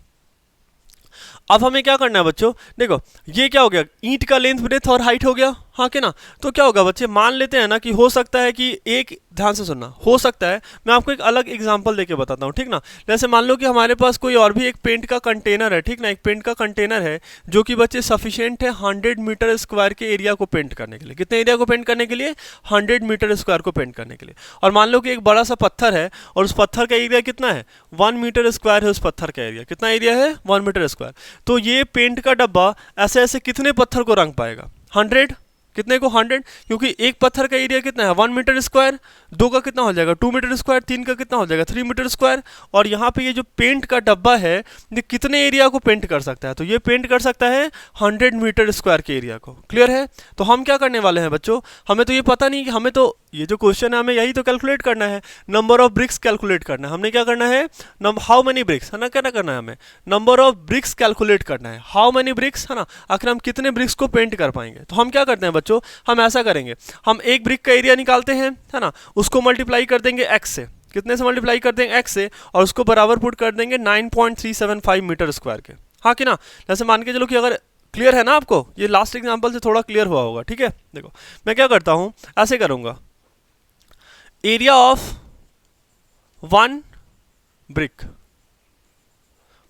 अब हमें क्या करना है बच्चों, देखो ये क्या हो गया, ईंट का लेंथ ब्रेथ और हाइट हो गया, हाँ कि ना। तो क्या होगा बच्चे, मान लेते हैं ना कि हो सकता है कि एक, ध्यान से सुनना, हो सकता है, मैं आपको एक अलग एग्जांपल देके बताता हूँ, ठीक ना। जैसे मान लो कि हमारे पास कोई और भी एक पेंट का कंटेनर है, ठीक ना, एक पेंट का कंटेनर है जो कि बच्चे सफिशिएंट है 100 मीटर स्क्वायर के एरिया को पेंट करने के लिए। कितने एरिया को पेंट करने के लिए, 100 मीटर स्क्वायर को पेंट करने के लिए। और मान लो कि एक बड़ा सा पत्थर है और उस पत्थर का एरिया कितना है, 1 मीटर स्क्वायर है, उस पत्थर का एरिया कितना एरिया है, 1 मीटर स्क्वायर। तो ये पेंट का डब्बा ऐसे ऐसे कितने पत्थर को रंग पाएगा, 100, कितने को, 100, क्योंकि एक पत्थर का एरिया कितना है, 1 मीटर स्क्वायर, 2 का कितना हो जाएगा, 2 मीटर स्क्वायर, 3 का कितना हो जाएगा, 3 मीटर स्क्वायर। और यहाँ पे ये जो पेंट का डब्बा है ये कितने एरिया को पेंट कर सकता है, तो ये पेंट कर सकता है 100 मीटर स्क्वायर के एरिया को, क्लियर है। तो हम क्या करने वाले हैं बच्चों, हमें तो ये पता नहीं कि हमें तो ये जो क्वेश्चन है हमें यही तो कैलकुलेट करना है, नंबर ऑफ ब्रिक्स कैलकुलेट करना है। हमने क्या करना है, हाउ मेनी ब्रिक्स, है ना, क्या करना है हमें, नंबर ऑफ ब्रिक्स कैलकुलेट करना है, हाउ मेनी ब्रिक्स, है ना, आखिर हम कितने ब्रिक्स को पेंट कर पाएंगे। तो हम क्या करते हैं बच्चों, हम ऐसा करेंगे, हम एक ब्रिक का एरिया निकालते हैं, है ना, उसको मल्टीप्लाई कर देंगे x से, कितने से मल्टीप्लाई कर देंगे, x से, और उसको बराबर पुट कर देंगे 9.375 मीटर स्क्वायर के, हाँ कि ना। जैसे मान के चलो कि अगर क्लियर है ना आपको, ये लास्ट एग्जांपल से थोड़ा क्लियर हुआ होगा, ठीक है। देखो मैं क्या करता हूं, ऐसे करूंगा, area of 1 brick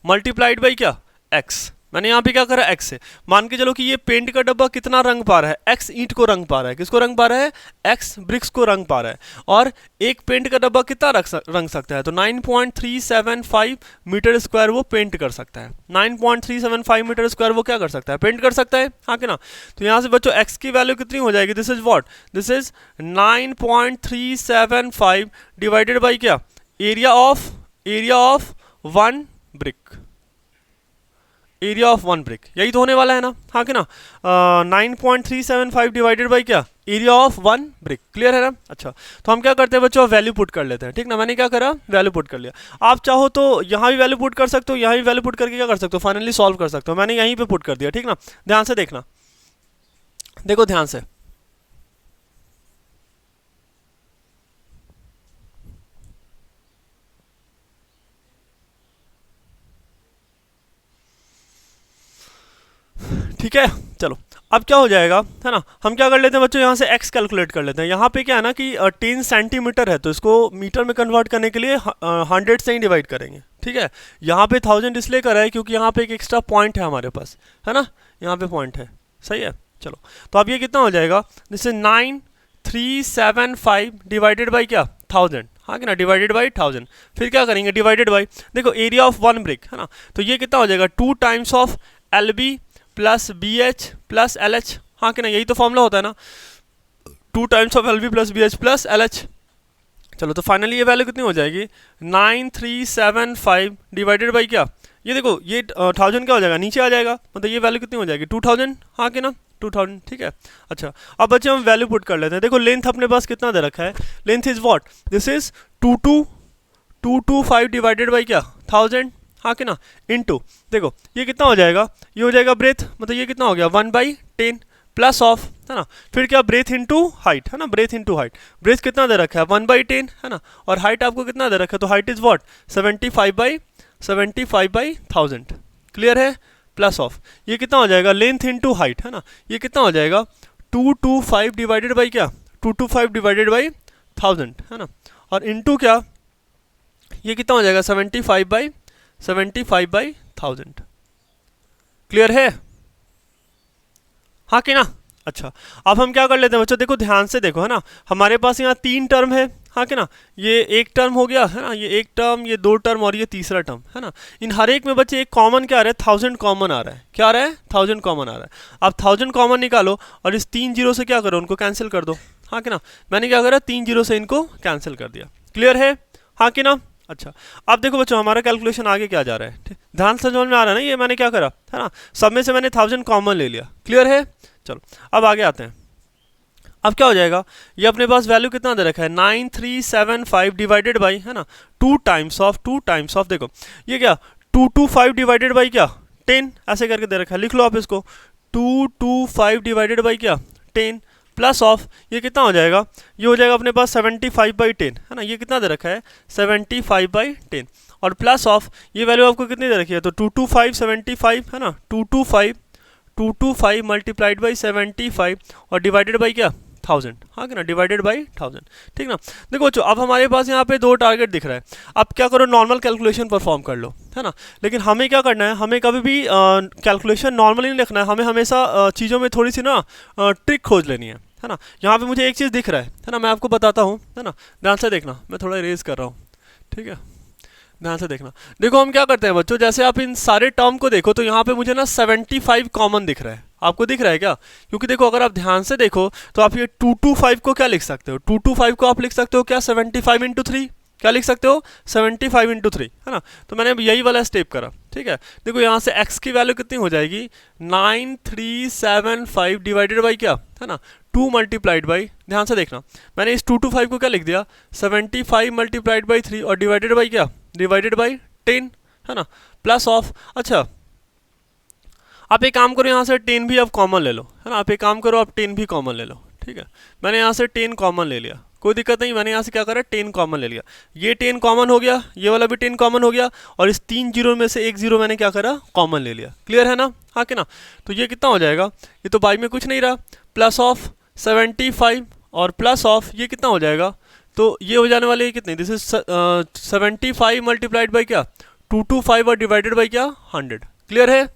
multiplied by क्या, x, मैंने यहाँ पे क्या करा x से, मान के चलो कि ये पेंट का डब्बा कितना रंग पा रहा है, x ईंट को रंग पा रहा है, किसको रंग पा रहा है, x ब्रिक्स को रंग पा रहा है, और एक पेंट का डब्बा कितना रंग सकता है, तो 9.375 मीटर स्क्वायर वो पेंट कर सकता है, 9.375 मीटर स्क्वायर वो क्या कर सकता है, पेंट कर सकता है, हाँ कि ना। तो यहाँ से बच्चों x की वैल्यू कितनी हो जाएगी, this is what, this is 9.375 divided by क्या, area of one brick, area of one brick, यही तो होने वाला है ना, हाँ कि ना। 9.375 डिवाइडेड बाई क्या, area of one brick, clear है ना। अच्छा, तो हम क्या करते हैं बच्चों, वैल्यू पुट कर लेते हैं, ठीक ना। मैंने क्या करा, वैल्यू पुट कर लिया। आप चाहो तो यहाँ भी वैल्यू पुट कर सकते हो, यहाँ भी वैल्यू पुट करके क्या कर सकते हो, फाइनली सॉल्व कर सकते हो। मैंने यहीं पे पुट कर दिया, ठीक ना। ध्यान से देखना, देखो ध्यान से, ठीक है। चलो अब क्या हो जाएगा, है ना, हम क्या कर लेते हैं बच्चों, यहाँ से x कैलकुलेट कर लेते हैं। यहाँ पे क्या है ना कि 10 सेंटीमीटर है, तो इसको मीटर में कन्वर्ट करने के लिए 100 से ही डिवाइड करेंगे, ठीक है। यहाँ पे 1000 इसलिए करा है क्योंकि यहाँ पे एक एक्स्ट्रा पॉइंट है हमारे पास, है ना, यहाँ पे पॉइंट है, सही है। चलो तो अब ये कितना हो जाएगा, जैसे 9375 डिवाइडेड बाई क्या, 1000, हाँ कि ना, डिवाइडेड बाई 1000। फिर क्या करेंगे, डिवाइडेड बाई, देखो एरिया ऑफ वन ब्रिक, है ना, तो ये कितना हो जाएगा, 2 times of LB plus BH plus LH, हाँ कि ना, यही तो फॉर्मूला होता है ना, 2 times of LB plus BH plus LH। चलो तो फाइनली ये वैल्यू कितनी हो जाएगी, 9375 डिवाइडेड बाई क्या, ये देखो ये 1000 क्या हो जाएगा, नीचे आ जाएगा, मतलब ये वैल्यू कितनी हो जाएगी, 2000, हाँ कि ना, 2000, ठीक है। अच्छा अब बच्चे हम वैल्यू पुट कर लेते हैं। देखो लेंथ अपने पास कितना दे रखा है, length is what, this is 225 divided by क्या, 1000, हाँ कि ना, इनटू, देखो ये कितना हो जाएगा, ये हो जाएगा ब्रेथ, मतलब ये कितना हो गया 1/10 प्लस ऑफ, है ना, फिर क्या ब्रेथ इनटू हाइट, है ना, ब्रेथ इनटू हाइट, ब्रेथ कितना दे रखा है 1/10, है ना, और हाइट आपको कितना दे रखा है, तो हाइट इज व्हाट 75/1000, क्लियर है, प्लस ऑफ ये कितना हो जाएगा, लेंथ इनटू हाइट, है ना, ये कितना हो जाएगा 225 डिवाइडेड बाई क्या, 225 डिवाइडेड बाई 1000, है ना, और इनटू क्या, ये कितना हो जाएगा 75/1000, क्लियर है, हाँ कि ना। अच्छा अब हम क्या कर लेते हैं बच्चों, देखो ध्यान से देखो, है ना, हमारे पास यहाँ 3 टर्म है, हाँ कि ना, ये एक टर्म हो गया, है ना, ये एक टर्म, ये 2 टर्म और ये तीसरा टर्म, है ना। इन हर एक में बच्चे एक कॉमन क्या आ रहा है, 1000 कॉमन आ रहा है, क्या आ रहा है, 1000 कॉमन आ रहा है। अब 1000 कॉमन निकालो और इस 3 जीरो से क्या करो, उनको कैंसिल कर दो, हाँ कि ना। मैंने क्या करा, 3 जीरो से इनको कैंसिल कर दिया, क्लियर है, हाँ कि ना। अच्छा अब देखो बच्चों हमारा कैलकुलेशन आगे क्या जा रहा है, ध्यान से समझ में आ रहा है ना, ये मैंने क्या करा, है ना, सब में से मैंने 1000 कॉमन ले लिया, क्लियर है। चलो अब आगे आते हैं, अब क्या हो जाएगा, ये अपने पास वैल्यू कितना दे रखा है 9375 डिवाइडेड बाई, है ना, 2 टाइम्स ऑफ देखो ये क्या 225 डिवाइडेड बाई क्या 10, ऐसे करके दे रखा है, लिख लो आप इसको, 225 डिवाइडेड बाई क्या 10 प्लस ऑफ ये कितना हो जाएगा, ये हो जाएगा अपने पास 75/10, है ना, ये कितना दे रखा है 75/10, और प्लस ऑफ ये वैल्यू आपको कितनी दे रखी है, तो 225 है ना, 225 मल्टीप्लाइड बाई 75 और डिवाइडेड बाई क्या 1000, हाँ कि ना, डिवाइडेड बाई 1000, ठीक ना। देखो बच्चों अब हमारे पास यहाँ पे 2 टारगेट दिख रहा है, अब क्या करो, नॉर्मल कैलकुलेशन परफॉर्म कर लो, है ना, लेकिन हमें क्या करना है, हमें कभी भी कैलकुलेशन नॉर्मली नहीं लिखना है, हमें हमेशा चीज़ों में थोड़ी सी ना ट्रिक खोज लेनी है ना। यहाँ पे मुझे एक चीज़ दिख रहा है ना, मैं आपको बताता हूँ, है ना, ध्यान से देखना, मैं थोड़ा इरेज कर रहा हूँ, ठीक है, ध्यान से देखना। देखो हम क्या करते हैं बच्चों, जैसे आप इन सारे टर्म को देखो तो यहाँ पे मुझे ना 75 कॉमन दिख रहा है, आपको दिख रहा है क्या, क्योंकि देखो अगर आप ध्यान से देखो तो आप ये 225 को क्या लिख सकते हो, 225 को आप लिख सकते हो क्या 75 इंटू 3, क्या लिख सकते हो 75 इंटू 3, है ना, तो मैंने यही वाला स्टेप करा, ठीक है। देखो यहाँ से x की वैल्यू कितनी हो जाएगी 9375 डिवाइडेड बाई क्या, है ना, 2 मल्टीप्लाइड बाई, ध्यान से देखना, मैंने इस 225 को क्या लिख दिया 75 मल्टीप्लाइड बाई 3 और डिवाइडेड बाई क्या, डिवाइडेड बाई 10, है ना, प्लस ऑफ। अच्छा आप एक काम करो, यहाँ से 10 भी आप कॉमन ले लो, है ना, आप एक काम करो, आप 10 भी कॉमन ले लो, ठीक है, मैंने यहाँ से 10 कॉमन ले लिया, कोई दिक्कत नहीं, मैंने यहाँ से क्या करा 10 कॉमन ले लिया, ये 10 कॉमन हो गया, ये वाला भी 10 कॉमन हो गया, और इस 3 जीरो में से एक जीरो मैंने क्या करा कॉमन ले लिया, क्लियर है ना, हाँ कि ना। तो ये कितना हो जाएगा, ये तो बाई में कुछ नहीं रहा, प्लस ऑफ 75 और प्लस ऑफ ये कितना हो जाएगा, तो ये हो जाने वाले कितने, दिस इज 75 मल्टीप्लाइड बाई क्या 225 और डिवाइडेड बाई क्या 100, क्लियर है।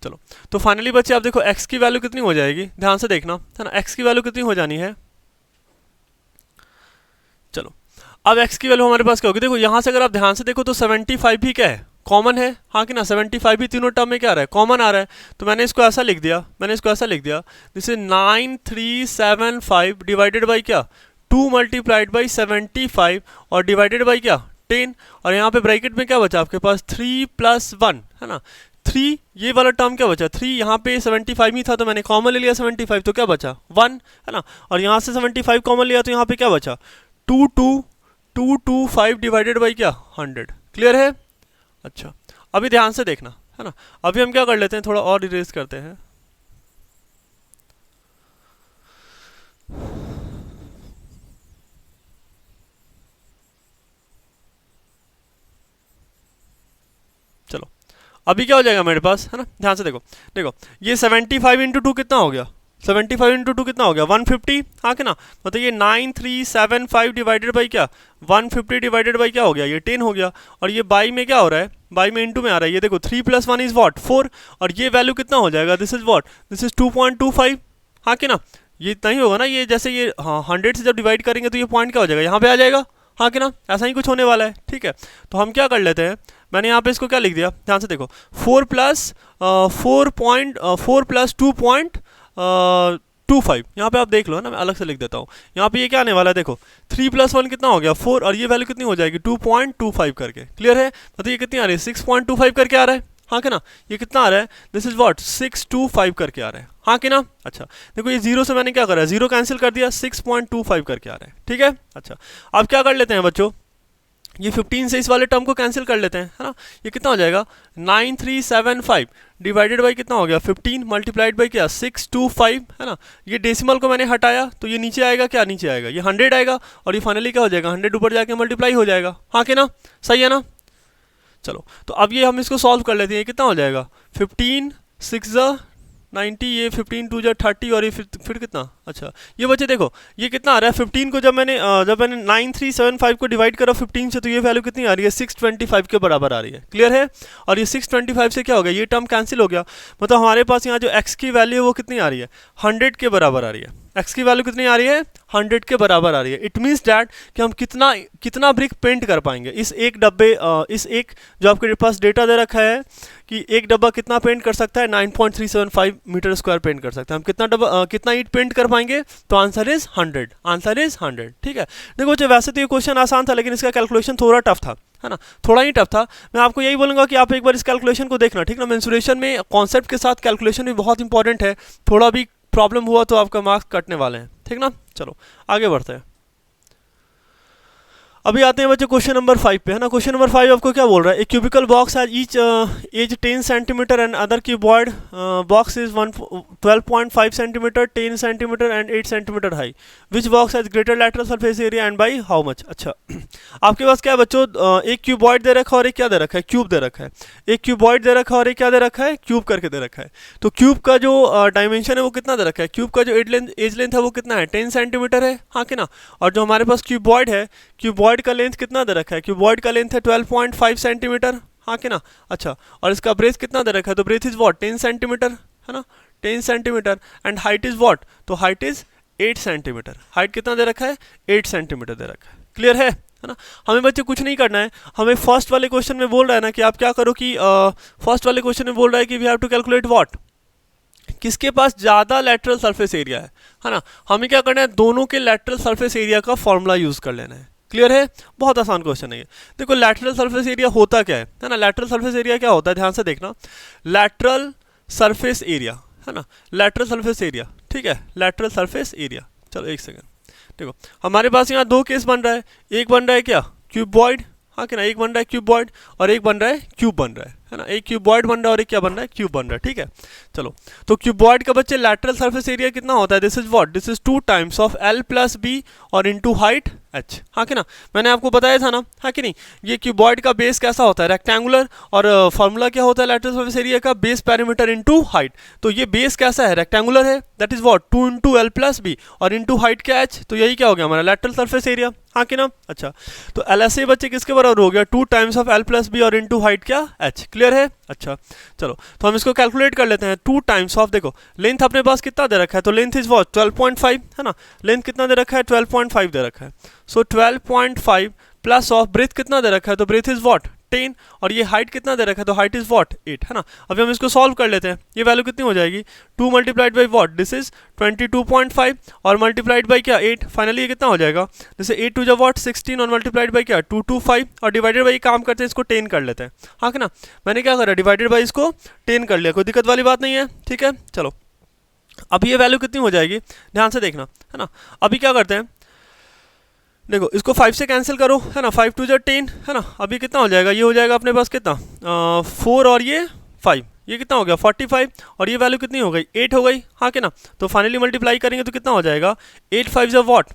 चलो तो फाइनली बच्चे आप देखो x की वैल्यू कितनी हो जाएगी, ध्यान से देखना है ना, x की वैल्यू कितनी हो जानी है। चलो अब x की वैल्यू हमारे पास क्या होगी, देखो यहाँ से अगर आप ध्यान से देखो तो 75 भी क्या है, कॉमन है, हाँ कि ना, 75 भी तीनों टर्म में क्या आ रहा है, कॉमन आ रहा है। तो मैंने इसको ऐसा लिख दिया, जैसे 9375 डिवाइडेड बाई क्या, 2 मल्टीप्लाइड बाई 75 और डिवाइडेड बाई क्या, 10, और यहाँ पे ब्रैकेट में क्या बचा आपके पास 3 + 1 है ना, 3 ये वाला टर्म क्या बचा, 3 यहाँ पे 75 ही था तो मैंने कॉमन ले लिया 75, तो क्या बचा 1 है ना, और यहाँ से 75 कॉमन लिया तो यहाँ पे क्या बचा 225 डिवाइडेड बाई क्या 100। क्लियर है। अच्छा अभी ध्यान से देखना है ना, अभी हम क्या कर लेते हैं, थोड़ा और इरेज करते हैं। चलो अभी क्या हो जाएगा मेरे पास है ना, ध्यान से देखो, ये 75 इंटू 2 कितना हो गया, 75 इंटू 2 कितना हो गया 150, हाँ कि ना, मतलब ये 9375 डिवाइडेड बाई क्या 150 डिवाइडेड बाई क्या हो गया, ये 10 हो गया, और ये बाई में क्या हो रहा है, बाई में इंटू में आ रहा है, ये देखो 3 + 1 इज व्हाट 4, और ये वैल्यू कितना हो जाएगा, this is what, this is 2.25, हाँ कि ना, ये इतना ही होगा ना, ये जैसे ये हाँ 100 से जब डिवाइड करेंगे तो ये पॉइंट क्या हो जाएगा, यहाँ पे आ जाएगा, हाँ कि ना, ऐसा ही कुछ होने वाला है। ठीक है, तो हम क्या कर लेते हैं, मैंने यहाँ पे इसको क्या लिख दिया, ध्यान से देखो 4 + 2.25, यहाँ पे आप देख लो है ना, मैं अलग से लिख देता हूँ, यहाँ पे ये क्या आने वाला है, देखो 3 + 1 कितना हो गया 4, और ये वैल्यू कितनी हो जाएगी 2.25 करके। क्लियर है, मतलब ये कितनी आ रही है 6.25 करके आ रहा है, हाँ कि ना, ये कितना आ रहा है, दिस इज व्हाट 625 करके आ रहा है, हाँ कि ना। अच्छा देखो ये जीरो से मैंने क्या करा है, जीरो कैंसिल कर दिया, 6.25 करके आ रहा है। ठीक है, अच्छा अब क्या कर लेते हैं बच्चों, ये 15 से इस वाले टर्म को कैंसिल कर लेते हैं है ना, ये कितना हो जाएगा 9375 डिवाइडेड बाई कितना हो गया 15 मल्टीप्लाइड बाई क्या 625 है ना, ये डेसिमल को मैंने हटाया तो ये नीचे आएगा, क्या नीचे आएगा, ये 100 आएगा, और ये फाइनली क्या हो जाएगा 100 ऊपर जाके मल्टीप्लाई हो जाएगा, हाँ कि ना, सही है ना। चलो तो अब ये हम इसको सॉल्व कर लेते हैं, ये कितना हो जाएगा 15 6 90, ये 15 2 30, और ये फिर कितना, अच्छा ये बच्चे देखो ये कितना आ रहा है 15 को जब मैंने 9375 को डिवाइड करा 15 से, तो ये वैल्यू कितनी आ रही है 625 के बराबर आ रही है। क्लियर है, और ये 625 से क्या हो गया, ये टर्म कैंसिल हो गया, मतलब हमारे पास यहाँ जो x की वैल्यू है वो कितनी आ रही है 100 के बराबर आ रही है, x की वैल्यू कितनी आ रही है 100 के बराबर आ रही है। इट मीन्स डैट कि हम कितना ब्रिक पेंट कर पाएंगे इस एक डब्बे इस एक जो आपके पास डेटा दे रखा है कि एक डब्बा कितना पेंट कर सकता है 9.375 मीटर स्क्वायर पेंट कर सकता है, हम कितना ईट पेंट कर पाएंगे, तो आंसर इज 100, आंसर इज 100। ठीक है, देखो जो वैसे तो ये क्वेश्चन आसान था लेकिन इसका कैलकुलेशन थोड़ा टफ था है ना, थोड़ा ही टफ था। मैं आपको यही बोलूँगा कि आप एक बार इस कैलकुलेशन को देखना, ठीक ना, मेंसुरेशन में कॉन्सेप्ट के साथ कैलकुलेशन भी बहुत इंपॉर्टेंट है, थोड़ा भी प्रॉब्लम हुआ तो आपका मार्क्स कटने वाले हैं, ठीक ना। चलो आगे बढ़ते हैं, अभी आते हैं बच्चे क्वेश्चन नंबर 5 पे है ना। क्वेश्चन नंबर 5 आपको क्या बोल रहा है, एक cubical box has each edge 10 centimetre and other cuboid box is 12.5 centimetre 10 centimetre and 8 centimetre high, which box has greater lateral surface area and by how much. अच्छा आपके पास क्या है बच्चों, एक क्यूबॉइड दे रखा है और एक क्या दे रखा है, क्यूब दे रखा है, एक क्यूबॉइड दे रखा है और एक क्या दे रखा है, क्यूब करके दे रखा है। तो क्यूब का जो डायमेंशन है वो कितना दे रखा है, क्यूब का जो एज लेंथ है वो कितना है 10 सेंटीमीटर है, हाँ कि ना, और जो हमारे पास क्यूबॉइड है, क्यूबॉइड का लेंथ कितना दे रखा है, क्यूबॉइड का लेंथ है 12.5 सेंटीमीटर, हाँ कि ना। अच्छा और इसका ब्रेथ कितना दे रखा है, तो ब्रेथ इज व्हाट 10 सेंटीमीटर है ना, 10 centimetre, and height is what, तो हाइट इज 8 सेंटीमीटर, हाइट कितना दे रखा है 8 सेंटीमीटर दे रखा है। क्लियर है ना। हमें बच्चे कुछ नहीं करना है, हमें फर्स्ट वाले क्वेश्चन में बोल रहा है ना कि आप क्या करो कि फर्स्ट वाले क्वेश्चन में बोल रहा है कि we have to calculate what, किसके पास ज़्यादा लैटरल सरफेस एरिया है ना, हमें क्या करना है दोनों के लैटरल सरफेस एरिया का फॉर्मूला यूज़ कर लेना है। क्लियर है, बहुत आसान क्वेश्चन है ये। देखो लैटरल सरफेस एरिया होता क्या है ना, लैटरल सरफेस एरिया क्या होता है, ध्यान से देखना, लैटरल सरफेस एरिया है ना, लैटरल सरफेस एरिया, ठीक है, लैटरल सरफेस एरिया। चलो एक सेकेंड, देखो हमारे पास यहाँ दो केस बन रहा है, एक बन रहा है क्या क्यूबॉइड, हाँ कि ना, एक बन रहा है क्यूबॉइड और एक बन रहा है क्यूब बन रहा है ना, एक क्यूबॉइड बन रहा है और एक क्या बन रहा है क्यूब बन रहा है। ठीक है, चलो तो क्यूबॉइड का बच्चे लैटरल सरफेस एरिया कितना होता है, this is what, this is 2 times of L + B और इनटू हाइट h, हाँ कि ना, मैंने आपको बताया था ना, हाँ कि नहीं, ये क्यूबॉइड का बेस कैसा होता है रेक्टेंगुलर, और फॉर्मूला क्या होता है लैटरल सरफेस एरिया का, बेस पैरामीटर इनटू हाइट, तो ये बेस कैसा है रेक्टेंगुलर है, that is what 2 × L + B और इनटू हाइट क्या h, तो यही क्या हो गया हमारा लैटरल सरफेस एरिया, हाँ कि ना। अच्छा, तो एल एस ए बच्चे किसके बराबर हो गया, 2 times of L plus B और इनटू हाइट क्या, एच। क्लियर है। अच्छा चलो, तो हम इसको कैलकुलेट कर लेते हैं। 2 टाइम्स ऑफ, देखो लेंथ अपने पास कितना दे रखा है, तो लेंथ इज वॉट 12.5 है ना, लेंथ कितना दे रखा है 12.5 दे रखा है। सो 12.5 प्लस ऑफ ब्रेथ कितना दे रखा है, तो ब्रेथ इज वॉट 10, और ये हाइट कितना दे रखा है, तो हाइट इज वॉट 8 है ना। अभी हम इसको सॉल्व कर लेते हैं। ये वैल्यू कितनी हो जाएगी, 2 multiplied by what, this is 22.5 और मल्टीप्लाइड बाई क्या 8, फाइनली ये कितना हो जाएगा, जैसे 8 टू जा वॉट 16 और मल्टीप्लाइड बाई क्या 225 और डिवाइडेड बाई काम करते हैं इसको 10 कर लेते हैं, हाँ कि ना। मैंने क्या करा, डिवाइडेड बाई इसको 10 कर लिया, कोई दिक्कत वाली बात नहीं है, ठीक है। चलो अब ये वैल्यू कितनी हो जाएगी, ध्यान से देखना है ना। अभी क्या करते हैं, देखो इसको 5 से कैंसिल करो है ना, 5 टू जा 10 है ना। अभी कितना हो जाएगा, ये हो जाएगा अपने पास कितना 4 और ये 5, ये कितना हो गया 45 और ये वैल्यू कितनी हो गई 8 हो गई, हाँ कि ना। तो फाइनली मल्टीप्लाई करेंगे तो कितना हो जाएगा 8 5 जा वॉट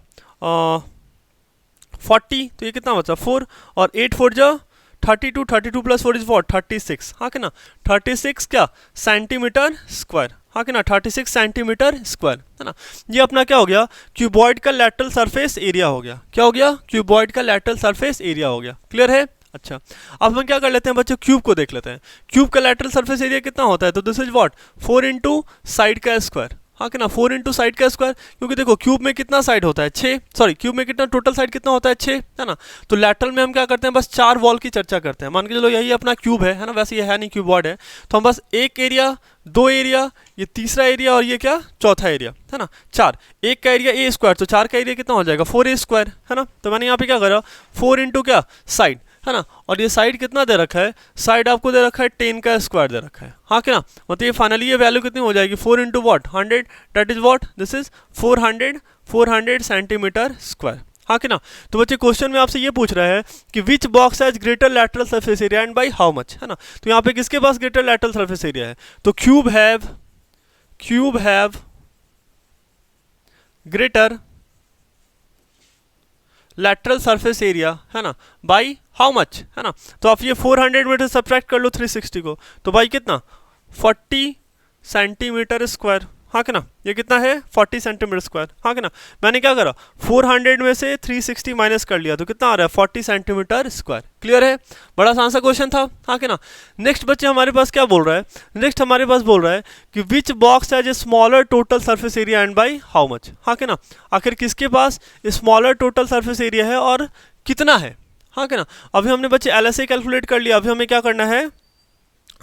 40, तो ये कितना बचा 4 और 8 4 जा 32, 32 प्लस 4 इज वॉट 36, हाँ कि ना। 36 क्या सेंटीमीटर स्क्वायर, हाँ कि ना, 36 सेंटीमीटर स्क्वायर है ना। ये अपना क्या हो गया, क्यूबॉइड का लैटरल सरफेस एरिया हो गया। क्या हो गया, क्यूबॉइड का लैटरल सरफेस एरिया हो गया। क्लियर है। अच्छा, अब हम क्या कर लेते हैं बच्चों, क्यूब को देख लेते हैं। क्यूब का लैटरल सरफेस एरिया कितना होता है, तो this is what 4 into side का स्क्वायर, हाँ कि ना, 4 इंटू साइड का स्क्वायर, क्योंकि देखो क्यूब में कितना साइड होता है 6, सॉरी क्यूब में कितना टोटल साइड कितना होता है 6 है ना। तो लैटरल में हम क्या करते हैं, बस 4 वॉल की चर्चा करते हैं। मान के चलो यही अपना क्यूब है ना, वैसे ये है नहीं क्यूबॉइड है, तो हम बस एक एरिया, 2 एरिया, ये तीसरा एरिया और ये क्या चौथा एरिया है ना, 4, एक का एरिया ए स्क्वायर, तो 4 का एरिया कितना हो जाएगा 4 ए स्क्वायर है ना। तो मैंने यहाँ पे क्या करा 4 इंटू क्या साइड है ना, और ये साइड कितना दे रखा है, साइड आपको दे रखा है 10 का स्क्वायर दे रखा है, हाँ क्या। मतलब ये फाइनली ये वैल्यू कितनी हो जाएगी 4 into what 100, that is what this is 400 centimetre square, हाँ कि ना। तो बच्चे क्वेश्चन में आपसे ये पूछ रहा है कि विच box has greater lateral surface area and by how much, है ना। तो यहाँ पे किसके पास ग्रेटर लैटरल सरफेस एरिया है, तो cube have greater lateral surface area है ना, बाई हाउ मच है ना। तो आप ये 400 मीटर सब्ट्रैक्ट कर लो 360 को, तो बाई कितना 40 सेंटीमीटर स्क्वायर, हाँ कि ना। ये कितना है 40 सेंटीमीटर स्क्वायर, हाँ कि ना। मैंने क्या करा 400 में से 360 माइनस कर लिया, तो कितना आ रहा है 40 सेंटीमीटर स्क्वायर। क्लियर है, बड़ा आसान सा क्वेश्चन था, हाँ कि ना। नेक्स्ट बच्चे हमारे पास क्या बोल रहा है, नेक्स्ट हमारे पास बोल रहा है कि विच box has a smaller total surface area and by how much, हाँ कि ना। आखिर किसके पास स्मॉलर टोटल सरफेस एरिया है और कितना है, हाँ कि ना। अभी हमने बच्चे एलएसए कैलकुलेट कर लिया, अभी हमें क्या करना है,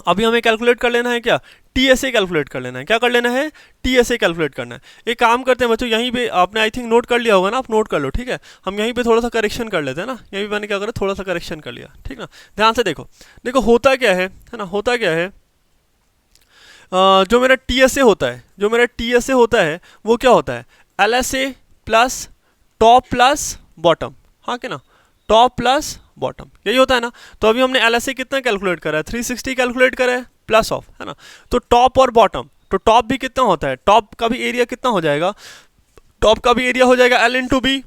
अभी हमें कैलकुलेट कर लेना है क्या टीएसए कैलकुलेट कर लेना है, क्या कर लेना है टीएसए कैलकुलेट करना है। एक काम करते हैं बच्चों, यहीं पे आपने आई थिंक नोट कर लिया होगा ना, आप नोट कर लो, ठीक है। हम यहीं पे थोड़ा सा करेक्शन कर लेते हैं ना, यहीं पे मैंने क्या करा थोड़ा सा करेक्शन कर लिया, ठीक ना। ध्यान से देखो, देखो होता क्या है ना, होता क्या है, जो मेरा टीएसए होता है, जो मेरा टीएसए होता है वो क्या होता है LSA plus top plus bottom, हाँ कि ना, टॉप प्लस बॉटम, यही होता है ना। तो अभी हमने एलएसए कितना कैलकुलेट करा है 360 कैलकुलेट करा है प्लस ऑफ, है ना। तो टॉप और बॉटम, तो टॉप भी कितना होता है, टॉप का भी एरिया कितना हो जाएगा, टॉप का भी एरिया हो जाएगा एल इंटू बी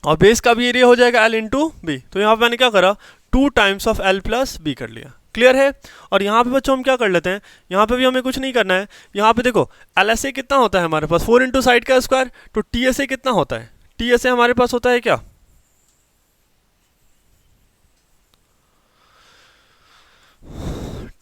और बेस का भी एरिया हो जाएगा एल इंटू बी। तो यहाँ पे मैंने क्या करा 2 times of L plus B कर लिया। क्लियर है। और यहाँ पे बच्चों हम क्या कर लेते हैं, यहाँ पे भी हमें कुछ नहीं करना है। यहाँ पे देखो एलएसए कितना होता है हमारे पास 4 इंटू साइड का स्क्वायर, तो टीएसए कितना होता है, टीएसए हमारे पास होता है क्या,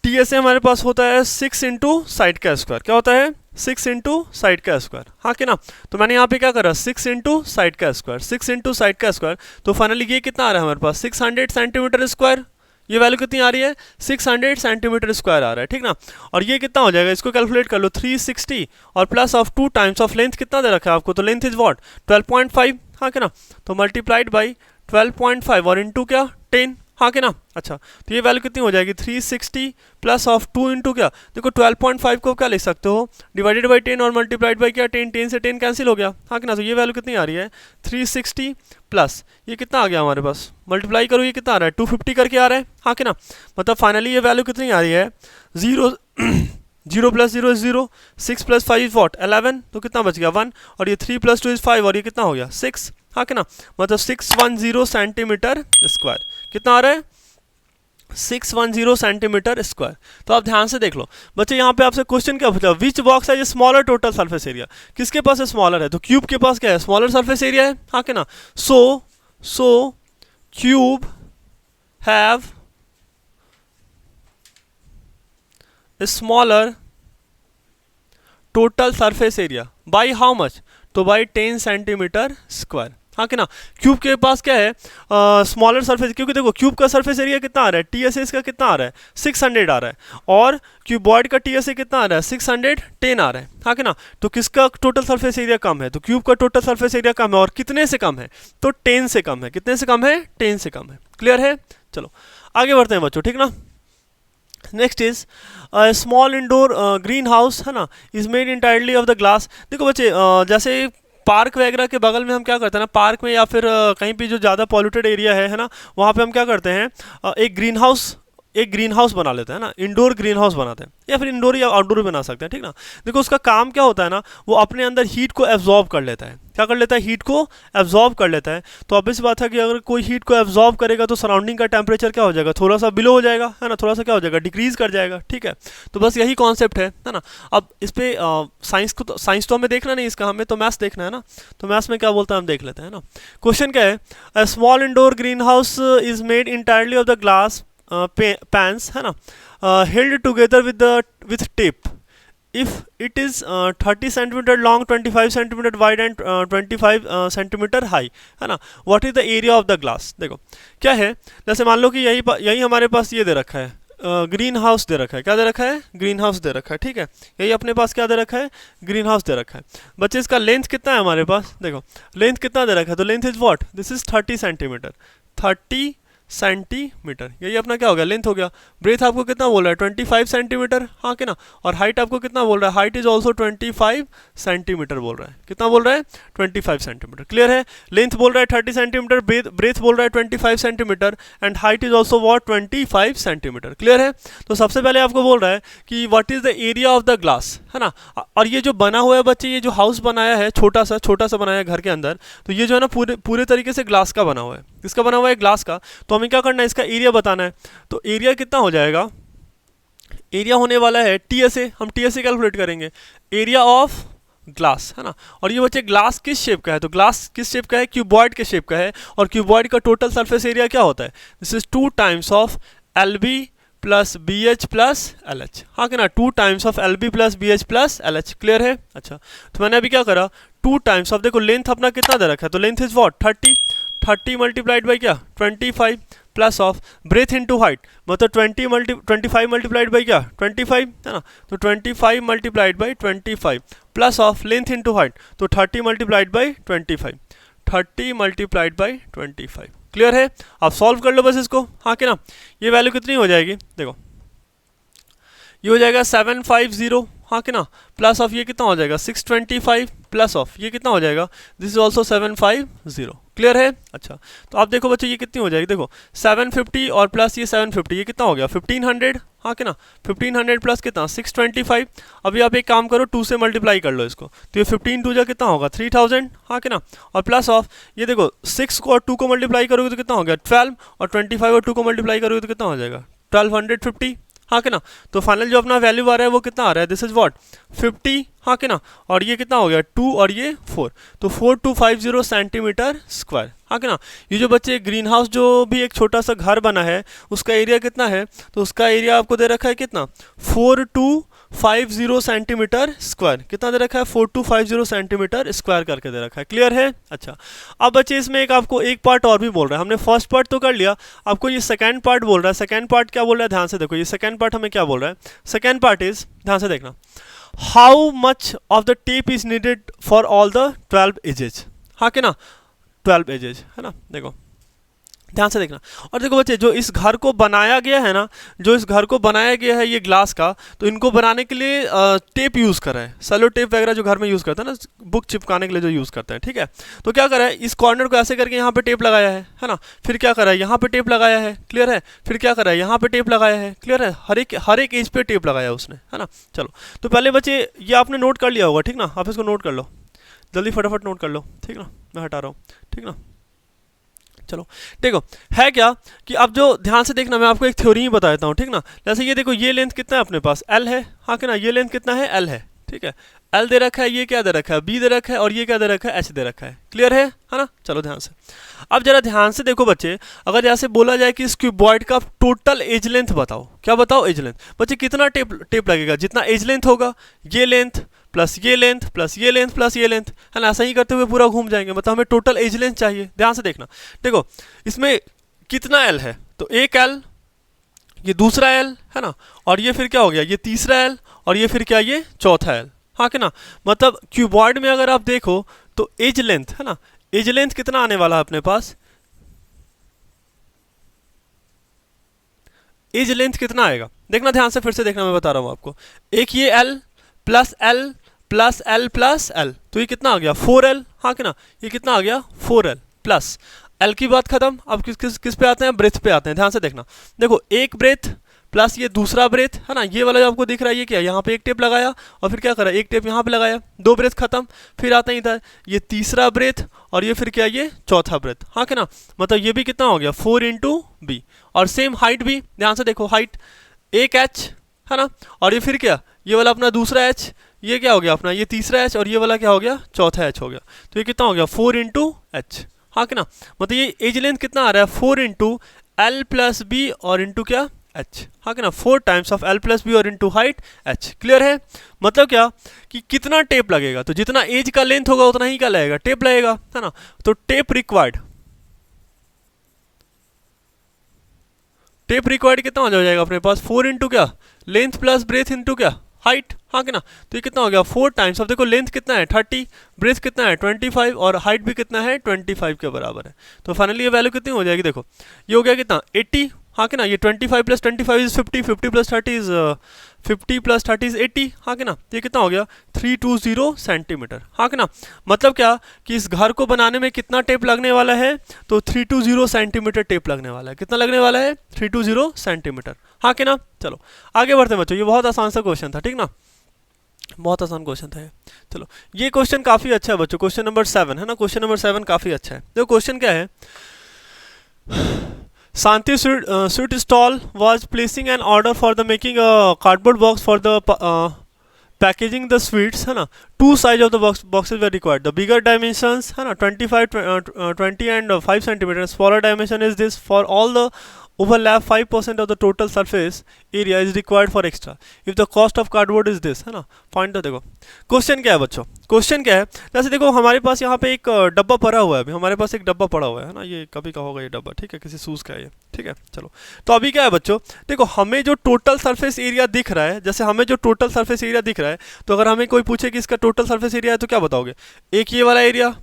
टीएसए हमारे पास होता है 6 इंटू साइड का स्क्वायर, क्या होता है 6 इंटू साइड का स्क्वायर, हाँ कि ना। तो मैंने यहाँ पे क्या करा 6 इंटू साइड का स्क्वायर, 6 इंटू साइड का स्क्वायर, तो फाइनली ये कितना आ रहा है हमारे पास 600 सेंटीमीटर स्क्वायर। ये वैल्यू कितनी आ रही है 600 सेंटीमीटर स्क्वायर आ रहा है, ठीक ना। और ये कितना हो जाएगा, इसको कैलकुलेट कर लो 360 और plus of 2 times of length कितना दे रखा है आपको, तो लेंथ इज वॉट 12.5, हाँ कि ना। तो मल्टीप्लाइड बाई 12.5 और इंटू क्या 10, हाँ कि ना। अच्छा, तो ये वैल्यू कितनी हो जाएगी 360 प्लस ऑफ 2 इंटू क्या, देखो 12.5 को क्या लिख सकते हो डिवाइडेड बाई 10 और मल्टीप्लाइड बाई क्या 10, 10 से 10 कैंसिल हो गया, हाँ कि ना। तो ये वैल्यू कितनी आ रही है 360 प्लस ये कितना आ गया हमारे पास, मल्टीप्लाई करो ये कितना आ रहा है 250 करके आ रहा है, हाँ कि ना। मतलब फाइनली ये वैल्यू कितनी आ रही है 0 plus 0 is 0, 6 plus 5 is what 11, तो कितना बच गया 1, और ये 3 प्लस 2 इज 5 और ये कितना हो गया 6, हाँ कि ना। मतलब 610 सेंटीमीटर स्क्वायर कितना आ रहा है 610 सेंटीमीटर स्क्वायर। तो आप ध्यान से देख लो बच्चे, यहाँ पे आपसे क्वेश्चन क्या पूछा, विच बॉक्स है ये स्मॉलर टोटल सरफेस एरिया, किसके पास है स्मॉलर है, तो क्यूब के पास क्या है स्मॉलर सरफेस एरिया है, हाँ कि ना। So so cube have smaller total surface area by how much, तो बाई 10 सेंटीमीटर स्क्वायर। हाँ कि ना, क्यूब के पास क्या है, स्मॉलर सरफेस, क्योंकि देखो क्यूब का सरफेस एरिया कितना आ रहा है, टीएसए का कितना आ रहा है, 600 आ रहा है, और क्यूबॉइड का टीएसए कितना आ रहा है, 610 आ रहा है। हाँ कि ना, तो किसका टोटल सरफेस एरिया कम है, तो क्यूब का टोटल सरफेस एरिया कम है, और कितने से कम है, तो 10 से कम है। कितने से कम है, 10 से कम है। क्लियर है, चलो आगे बढ़ते हैं बच्चों, ठीक ना। Next is small indoor green house, है ना, is made entirely of the glass. देखो बच्चे, जैसे पार्क वगैरह के बगल में हम क्या करते हैं ना, पार्क में या फिर कहीं भी जो ज़्यादा पॉल्यूटेड एरिया है ना, वहाँ पे हम क्या करते हैं, एक ग्रीन हाउस बना लेते हैं ना, इंडोर ग्रीन हाउस बनाते हैं, या फिर इंडोर या आउटडोर भी बना सकते हैं, ठीक ना। देखो उसका काम क्या होता है ना, वो अपने अंदर हीट को एब्जॉर्ब कर लेता है। क्या कर लेता है, हीट को एब्जॉर्ब कर लेता है। तो ऑब्वियस बात है कि अगर कोई हीट को एब्जॉर्ब करेगा तो सराउंडिंग का टेम्परेचर क्या हो जाएगा, थोड़ा सा बिलो हो जाएगा, है ना, थोड़ा सा क्या हो जाएगा, डिक्रीज कर जाएगा, ठीक है। तो बस यही कॉन्सेप्ट है ना। अब इस पे साइंस तो हमें देखना नहीं इसका, हमें तो मैथ्स देखना है ना। तो मैथ्स में क्या बोलता है हम देख लेते हैं ना। क्वेश्चन क्या है, small indoor green house is made entirely of the glass pans, है ना, held together with tape. If it is 30 centimeter long, 25 centimeter wide and 25 centimeter high, है ना, what is the area of the glass। देखो क्या है, जैसे मान लो कि यही हमारे पास ये दे रखा है, ग्रीन हाउस दे रखा है। क्या दे रखा है, ग्रीन हाउस दे रखा है, ठीक है। यही अपने पास क्या दे रखा है, ग्रीन हाउस दे रखा है। बच्चे इसका लेंथ कितना है हमारे पास, देखो लेंथ कितना दे रखा है, तो length is what, this is 30 centimetre, 30 centimetre, यही अपना क्या हो गया, लेंथ हो गया। ब्रेथ आपको कितना बोल रहा है, 25 सेंटीमीटर, हाँ कि ना। और हाइट आपको कितना बोल रहा है, हाइट इज ऑल्सो 25 सेंटीमीटर बोल रहा है। कितना बोल रहा है, 25 सेंटीमीटर। क्लियर है, लेंथ बोल रहा है 30 सेंटीमीटर, ब्रेथ बोल रहा है 25 centimetre, and height is also what, 25 centimetre. Clear है। तो सबसे पहले आपको बोल रहा है कि what is the area of the glass, है ना। और ये जो बना हुआ है बच्चे, ये जो हाउस बनाया है छोटा सा बनाया है घर के अंदर, तो ये जो है ना पूरे तरीके से ग्लास का बना हुआ है। किसका बना हुआ है, ग्लास का। तो हमें क्या करना है, इसका एरिया बताना है। तो एरिया कितना हो जाएगा, एरिया होने वाला है टीएसए, हम टीएसए कैलकुलेट करेंगे, एरिया ऑफ ग्लास, है ना। और ये बच्चे ग्लास किस शेप का है, तो ग्लास किस शेप का है, क्यूबॉइड के शेप का है। और क्यूबॉइड का टोटल सरफेस एरिया क्या होता है, this is 2 times of L B plus B H plus L H. हाँ कि ना, 2 times of L B plus B H plus L H. Clear है। अच्छा, तो मैंने अभी क्या करा, 2 टाइम्स ऑफ, देखो लेंथ अपना कितना दे रखा है, तो length is what 30 multiplied by क्या 25 plus of breadth into height, मतलब 25 मल्टीप्लाइड बाई क्या 25, है ना। तो 25 multiplied by 25 plus of length into height, तो 30 multiplied by 25, 30 multiplied by 25। Clear है। आप सॉल्व कर लो बस इसको, हाँ कि ना। ये वैल्यू कितनी हो जाएगी, देखो ये हो जाएगा 750, हाँ कि ना, प्लस ऑफ ये कितना हो जाएगा 625 प्लस ऑफ ये कितना हो जाएगा, दिस इज ऑल्सो 750। क्लियर है। अच्छा, तो आप देखो बच्चों ये कितनी हो जाएगी, देखो 750 और प्लस ये 750, ये कितना हो गया 1500, हाँ कि ना। 1500 प्लस कितना 625। अभी आप एक काम करो, 2 से मल्टीप्लाई कर लो इसको, तो ये 15 2 जा कितना होगा 3000, हाँ कि ना। और प्लस ऑफ ये देखो 6 को और 2 को मल्टीप्लाई करोगे तो कितना हो गया 12, और 25 और 2 को मल्टीप्लाई करोगे तो कितना हो जाएगा 1250, हाँ कि ना। तो फाइनल जो अपना वैल्यू आ रहा है वो कितना आ रहा है, दिस इज व्हाट 50, हाँ कि ना। और ये कितना हो गया 2 और ये 4, तो 4250 सेंटीमीटर स्क्वायर, हाँ कि ना। ये जो बच्चे ग्रीन हाउस जो भी एक छोटा सा घर बना है उसका एरिया कितना है, तो उसका एरिया आपको दे रखा है कितना 4250 सेंटीमीटर स्क्वायर। कितना दे रखा है 4250 सेंटीमीटर स्क्वायर करके दे रखा है। क्लियर है। अच्छा, अब बच्चे इसमें आपको एक पार्ट और भी बोल रहा है, हमने फर्स्ट पार्ट तो कर लिया, आपको ये सेकेंड पार्ट बोल रहा है। सेकेंड पार्ट क्या बोल रहा है, ध्यान से देखो, ये सेकेंड पार्ट हमें क्या बोल रहा है। सेकेंड पार्ट इज, ध्यान से देखना, how much of the tape is needed for all the 12 edges, हाँ कि ना, 12 एजेज, है ना। देखो ध्यान से देखना। और देखो बच्चे, जो इस घर को बनाया गया है ना, जो इस घर को बनाया गया है ये ग्लास का, तो इनको बनाने के लिए टेप यूज़ करा है, सेलो टेप वगैरह जो घर में यूज़ करता है ना, बुक चिपकाने के लिए जो यूज़ करते हैं, ठीक है। तो क्या करा है, इस कॉर्नर को ऐसे करके यहाँ पे टेप लगाया है ना। फिर क्या करा है, यहाँ पे टेप लगाया है। क्लियर है। फिर क्या करा है, यहाँ पे टेप लगाया है। क्लियर है। हर एक एज पे टेप लगाया है उसने, है ना। चलो, तो पहले बच्चे ये आपने नोट कर लिया होगा, ठीक ना। आप इसको नोट कर लो, जल्दी फटाफट नोट कर लो, ठीक ना, मैं हटा रहा हूँ, ठीक ना। चलो देखो, है क्या कि अब जो ध्यान से देखना, मैं आपको एक थ्योरी ही बताता हूँ, ठीक ना। जैसे ये देखो, ये लेंथ कितना है अपने पास, एल है, हाँ कि ना, ये लेंथ कितना है, एल है, ठीक ठीक है, एल दे रखा है, ये क्या दे रखा है, बी दे रखा है, और ये क्या दे रखा है, एच दे रखा है। क्लियर है ना? चलो ध्यान से, अब जरा ध्यान से देखो बच्चे, अगर जैसे बोला जाए कि इस क्यूबॉइड का टोटल एज लेंथ बताओ, क्या बताओ, एज लेंथ। बच्चे कितना टेप लगेगा, जितना एज लेंथ होगा, ये लेंथ प्लस ये लेंथ प्लस ये लेंथ प्लस ये लेंथ, है ना, ऐसा ही करते हुए पूरा घूम जाएंगे। मतलब हमें टोटल एज लेंथ चाहिए। ध्यान से देखना, देखो इसमें कितना एल है, तो एक एल, ये दूसरा एल, है ना, और ये फिर क्या हो गया, ये तीसरा एल, और ये फिर क्या, ये चौथा एल, हाँ कि ना। मतलब क्यूबॉइड में अगर आप देखो तो एज लेंथ, है ना, एज लेंथ कितना आने वाला है अपने पास, एज लेंथ कितना आएगा, देखना ध्यान से, फिर से देखना, मैं बता रहा हूं आपको। एक ये L plus L plus L plus L, तो ये कितना आ गया, 4L, हाँ कि ना, ये कितना आ गया, 4L प्लस एल की बात खत्म। अब किस पे आते हैं, ब्रेथ पे आते हैं। ध्यान से देखना, देखो एक ब्रेथ प्लस ये दूसरा ब्रेथ, है ना, ये वाला जो आपको दिख रहा है, ये क्या, यहाँ पे एक टेप लगाया और फिर क्या करा, एक टेप यहाँ पे लगाया, दो ब्रेथ खत्म। फिर आता है इधर ये तीसरा ब्रेथ, और ये फिर क्या, ये चौथा ब्रेथ, हाँ कि ना। मतलब ये भी कितना हो गया, 4 इंटू बी। और सेम हाइट भी, ध्यान से देखो, हाइट एक एच, है ना, और ये फिर क्या, ये वाला अपना दूसरा एच, ये क्या हो गया अपना, ये तीसरा एच, और ये वाला क्या हो गया, चौथा एच हो गया। तो ये कितना हो गया, 4 इंटू एच, हाँ कि ना। मतलब ये एज लेंथ कितना आ रहा है, 4 इंटू एल प्लस बी और इंटू क्या, एच, हाँ कि ना, 4 times of L plus B और इंटू हाइट एच। क्लियर है? मतलब क्या कि कितना टेप लगेगा, तो जितना एज का लेंथ होगा उतना ही क्या लगेगा, टेप लगेगा, है ना। तो टेप रिक्वायर्ड कितना हो जाएगा अपने पास, 4 इंटू क्या, लेंथ प्लस ब्रेथ इंटू क्या, हाइट, हाँ कि ना। तो ये कितना हो गया, 4 टाइम्स। अब देखो लेंथ कितना है 30, ब्रेथ कितना है 25, और हाइट भी कितना है 25 के बराबर है। तो फाइनली ये वैल्यू कितनी हो जाएगी, देखो ये हो गया कितना, 80, हाँ कि ना। ये 25 plus 25 is 50, 50 plus 30 is 50 plus 30 is 80, हाँ कि ना। ये कितना हो गया, 320 सेंटीमीटर, हाँ कि ना। मतलब क्या कि इस घर को बनाने में कितना टेप लगने वाला है, तो 320 सेंटीमीटर टेप लगने वाला है। कितना लगने वाला है, 320 सेंटीमीटर, हाँ कि ना। चलो आगे बढ़ते हैं बच्चों, ये बहुत आसान सा क्वेश्चन था, ठीक ना, बहुत आसान क्वेश्चन था ये। चलो ये क्वेश्चन काफी अच्छा है बच्चों, क्वेश्चन नंबर 7 है ना, क्वेश्चन नंबर 7 काफी अच्छा है। देखो क्वेश्चन क्या है, Santi sweet stall was placing an order for the making a cardboard box for the packaging the sweets, है ना। Two size of the boxes were required. The bigger dimensions, है ना, 25, 20 and 5 centimeters. Smaller dimension is this for all the overlap 5% of the total surface area is required for extra. If the cost of cardboard is this, है ना। Point तो देखो, question क्या है बच्चों, question क्या है, जैसे देखो हमारे पास यहाँ पे एक डब्बा पड़ा हुआ है, अभी हमारे पास एक डब्बा पड़ा हुआ है ना, ये कभी का होगा ये डब्बा, ठीक है, किसी शूज़ का है ये, ठीक है। चलो तो अभी क्या है बच्चों, देखो हमें जो टोटल सरफेस एरिया दिख रहा है, जैसे हमें जो टोटल सरफेस एरिया दिख रहा है, तो अगर हमें कोई पूछे कि इसका टोटल सरफेस एरिया है तो क्या बताओगे, एक ये वाला एरिया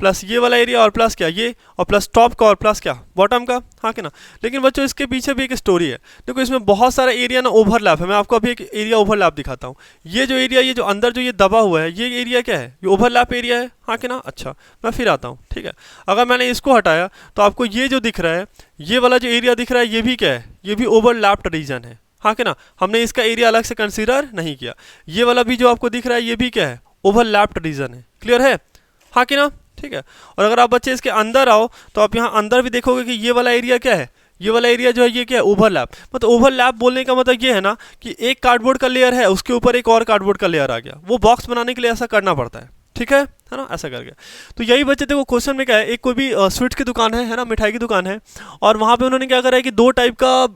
प्लस ये वाला एरिया और प्लस क्या, ये, और प्लस टॉप का और प्लस क्या, बॉटम का, हाँ कि ना। लेकिन बच्चों इसके पीछे भी एक स्टोरी है। देखो इसमें बहुत सारा एरिया ना ओवरलैप है, मैं आपको अभी एक एरिया ओवरलैप दिखाता हूँ। ये जो एरिया, ये जो अंदर जो ये दबा हुआ है, ये एरिया क्या है, ये ओवरलैप एरिया है, हाँ कि ना। अच्छा मैं फिर आता हूँ, ठीक है। अगर मैंने इसको हटाया तो आपको ये जो दिख रहा है, ये वाला जो एरिया दिख रहा है, ये भी क्या है, ये भी ओवरलैप्ड रीजन है, हाँ कि ना। हमने इसका एरिया अलग से कंसीडर नहीं किया। ये वाला भी जो आपको दिख रहा है, ये भी क्या है, ओवरलैप्ड रीजन है। क्लियर है, हाँ कि ना, ठीक है। और अगर आप बच्चे इसके अंदर आओ तो आप यहाँ अंदर भी देखोगे कि ये वाला एरिया क्या है, ये वाला एरिया जो है ये क्या है, ओवरलैप। मतलब ओवरलैप बोलने का मतलब ये है ना कि एक कार्डबोर्ड का लेयर है, उसके ऊपर एक और कार्डबोर्ड का लेयर आ गया, वो बॉक्स बनाने के लिए ऐसा करना पड़ता है, ठीक है ना, ऐसा करके। तो यही बच्चे देखो क्वेश्चन में क्या है, एक कोई भी स्वीट्स की दुकान है ना, मिठाई की दुकान है, और वहाँ पे उन्होंने क्या करा है कि 2 टाइप का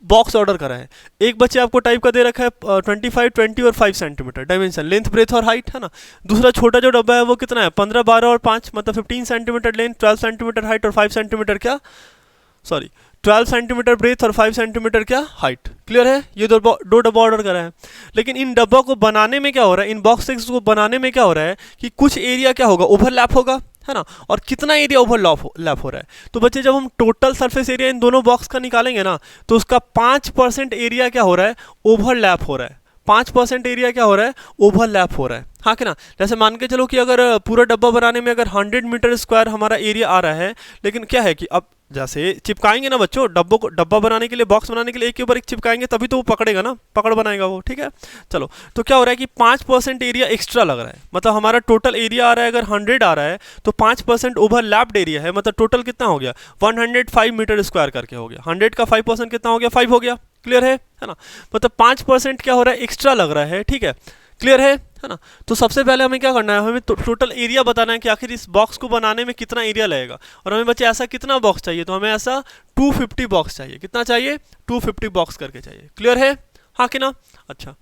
बॉक्स ऑर्डर करा है। एक बच्चे आपको टाइप का दे रखा है 25, 20 और 5 सेंटीमीटर डायमेंशन, लेंथ ब्रेथ और हाइट, है ना। दूसरा छोटा जो डब्बा है वो कितना है, 15, 12 और 5, मतलब 15 सेंटीमीटर लेंथ, 12 सेंटीमीटर हाइट और 5 सेंटीमीटर क्या, सॉरी 12 सेंटीमीटर ब्रेथ और 5 सेंटीमीटर क्या, हाइट। क्लियर है, ये दो डब्बा ऑर्डर करा है। लेकिन इन डब्बा को बनाने में क्या हो रहा है, इन बॉक्सेस को बनाने में क्या हो रहा है कि कुछ एरिया क्या होगा, ओवरलैप होगा, है ना। और कितना एरिया ओवरलैप हो रहा है, तो बच्चे जब हम टोटल सरफेस एरिया इन दोनों बॉक्स का निकालेंगे ना, तो उसका 5% एरिया क्या हो रहा है, ओवरलैप हो रहा है। 5% एरिया क्या हो रहा है, ओवरलैप हो रहा है, हाँ कि ना। जैसे मान के चलो कि अगर पूरा डब्बा बनाने में अगर 100 मीटर स्क्वायर हमारा एरिया आ रहा है, लेकिन क्या है कि अब जैसे चिपकाएंगे ना बच्चों, डब्बा बनाने के लिए, बॉक्स बनाने के लिए एक के ऊपर एक चिपकाएंगे, तभी तो वो पकड़ेगा ना, पकड़ बनाएगा वो, ठीक है। चलो तो क्या हो रहा है कि 5% एरिया एक्स्ट्रा लग रहा है, मतलब हमारा टोटल एरिया आ रहा है अगर 100 आ रहा है, तो 5% ओवरलैप्ड एरिया है, मतलब टोटल कितना हो गया, 105 मीटर स्क्वायर करके हो गया। 100 का 5% कितना हो गया, 5 हो गया। क्लियर है ना। मतलब 5% क्या हो रहा है, एक्स्ट्रा लग रहा है, ठीक है। क्लियर है ना। तो सबसे पहले हमें क्या करना है, हमें टोटल एरिया बताना है कि आखिर इस बॉक्स को बनाने में कितना एरिया लगेगा, और हमें बच्चे ऐसा कितना बॉक्स चाहिए, तो हमें ऐसा 250 बॉक्स चाहिए। कितना चाहिए, 250 बॉक्स करके चाहिए। क्लियर है, हाँ कि ना। अच्छा,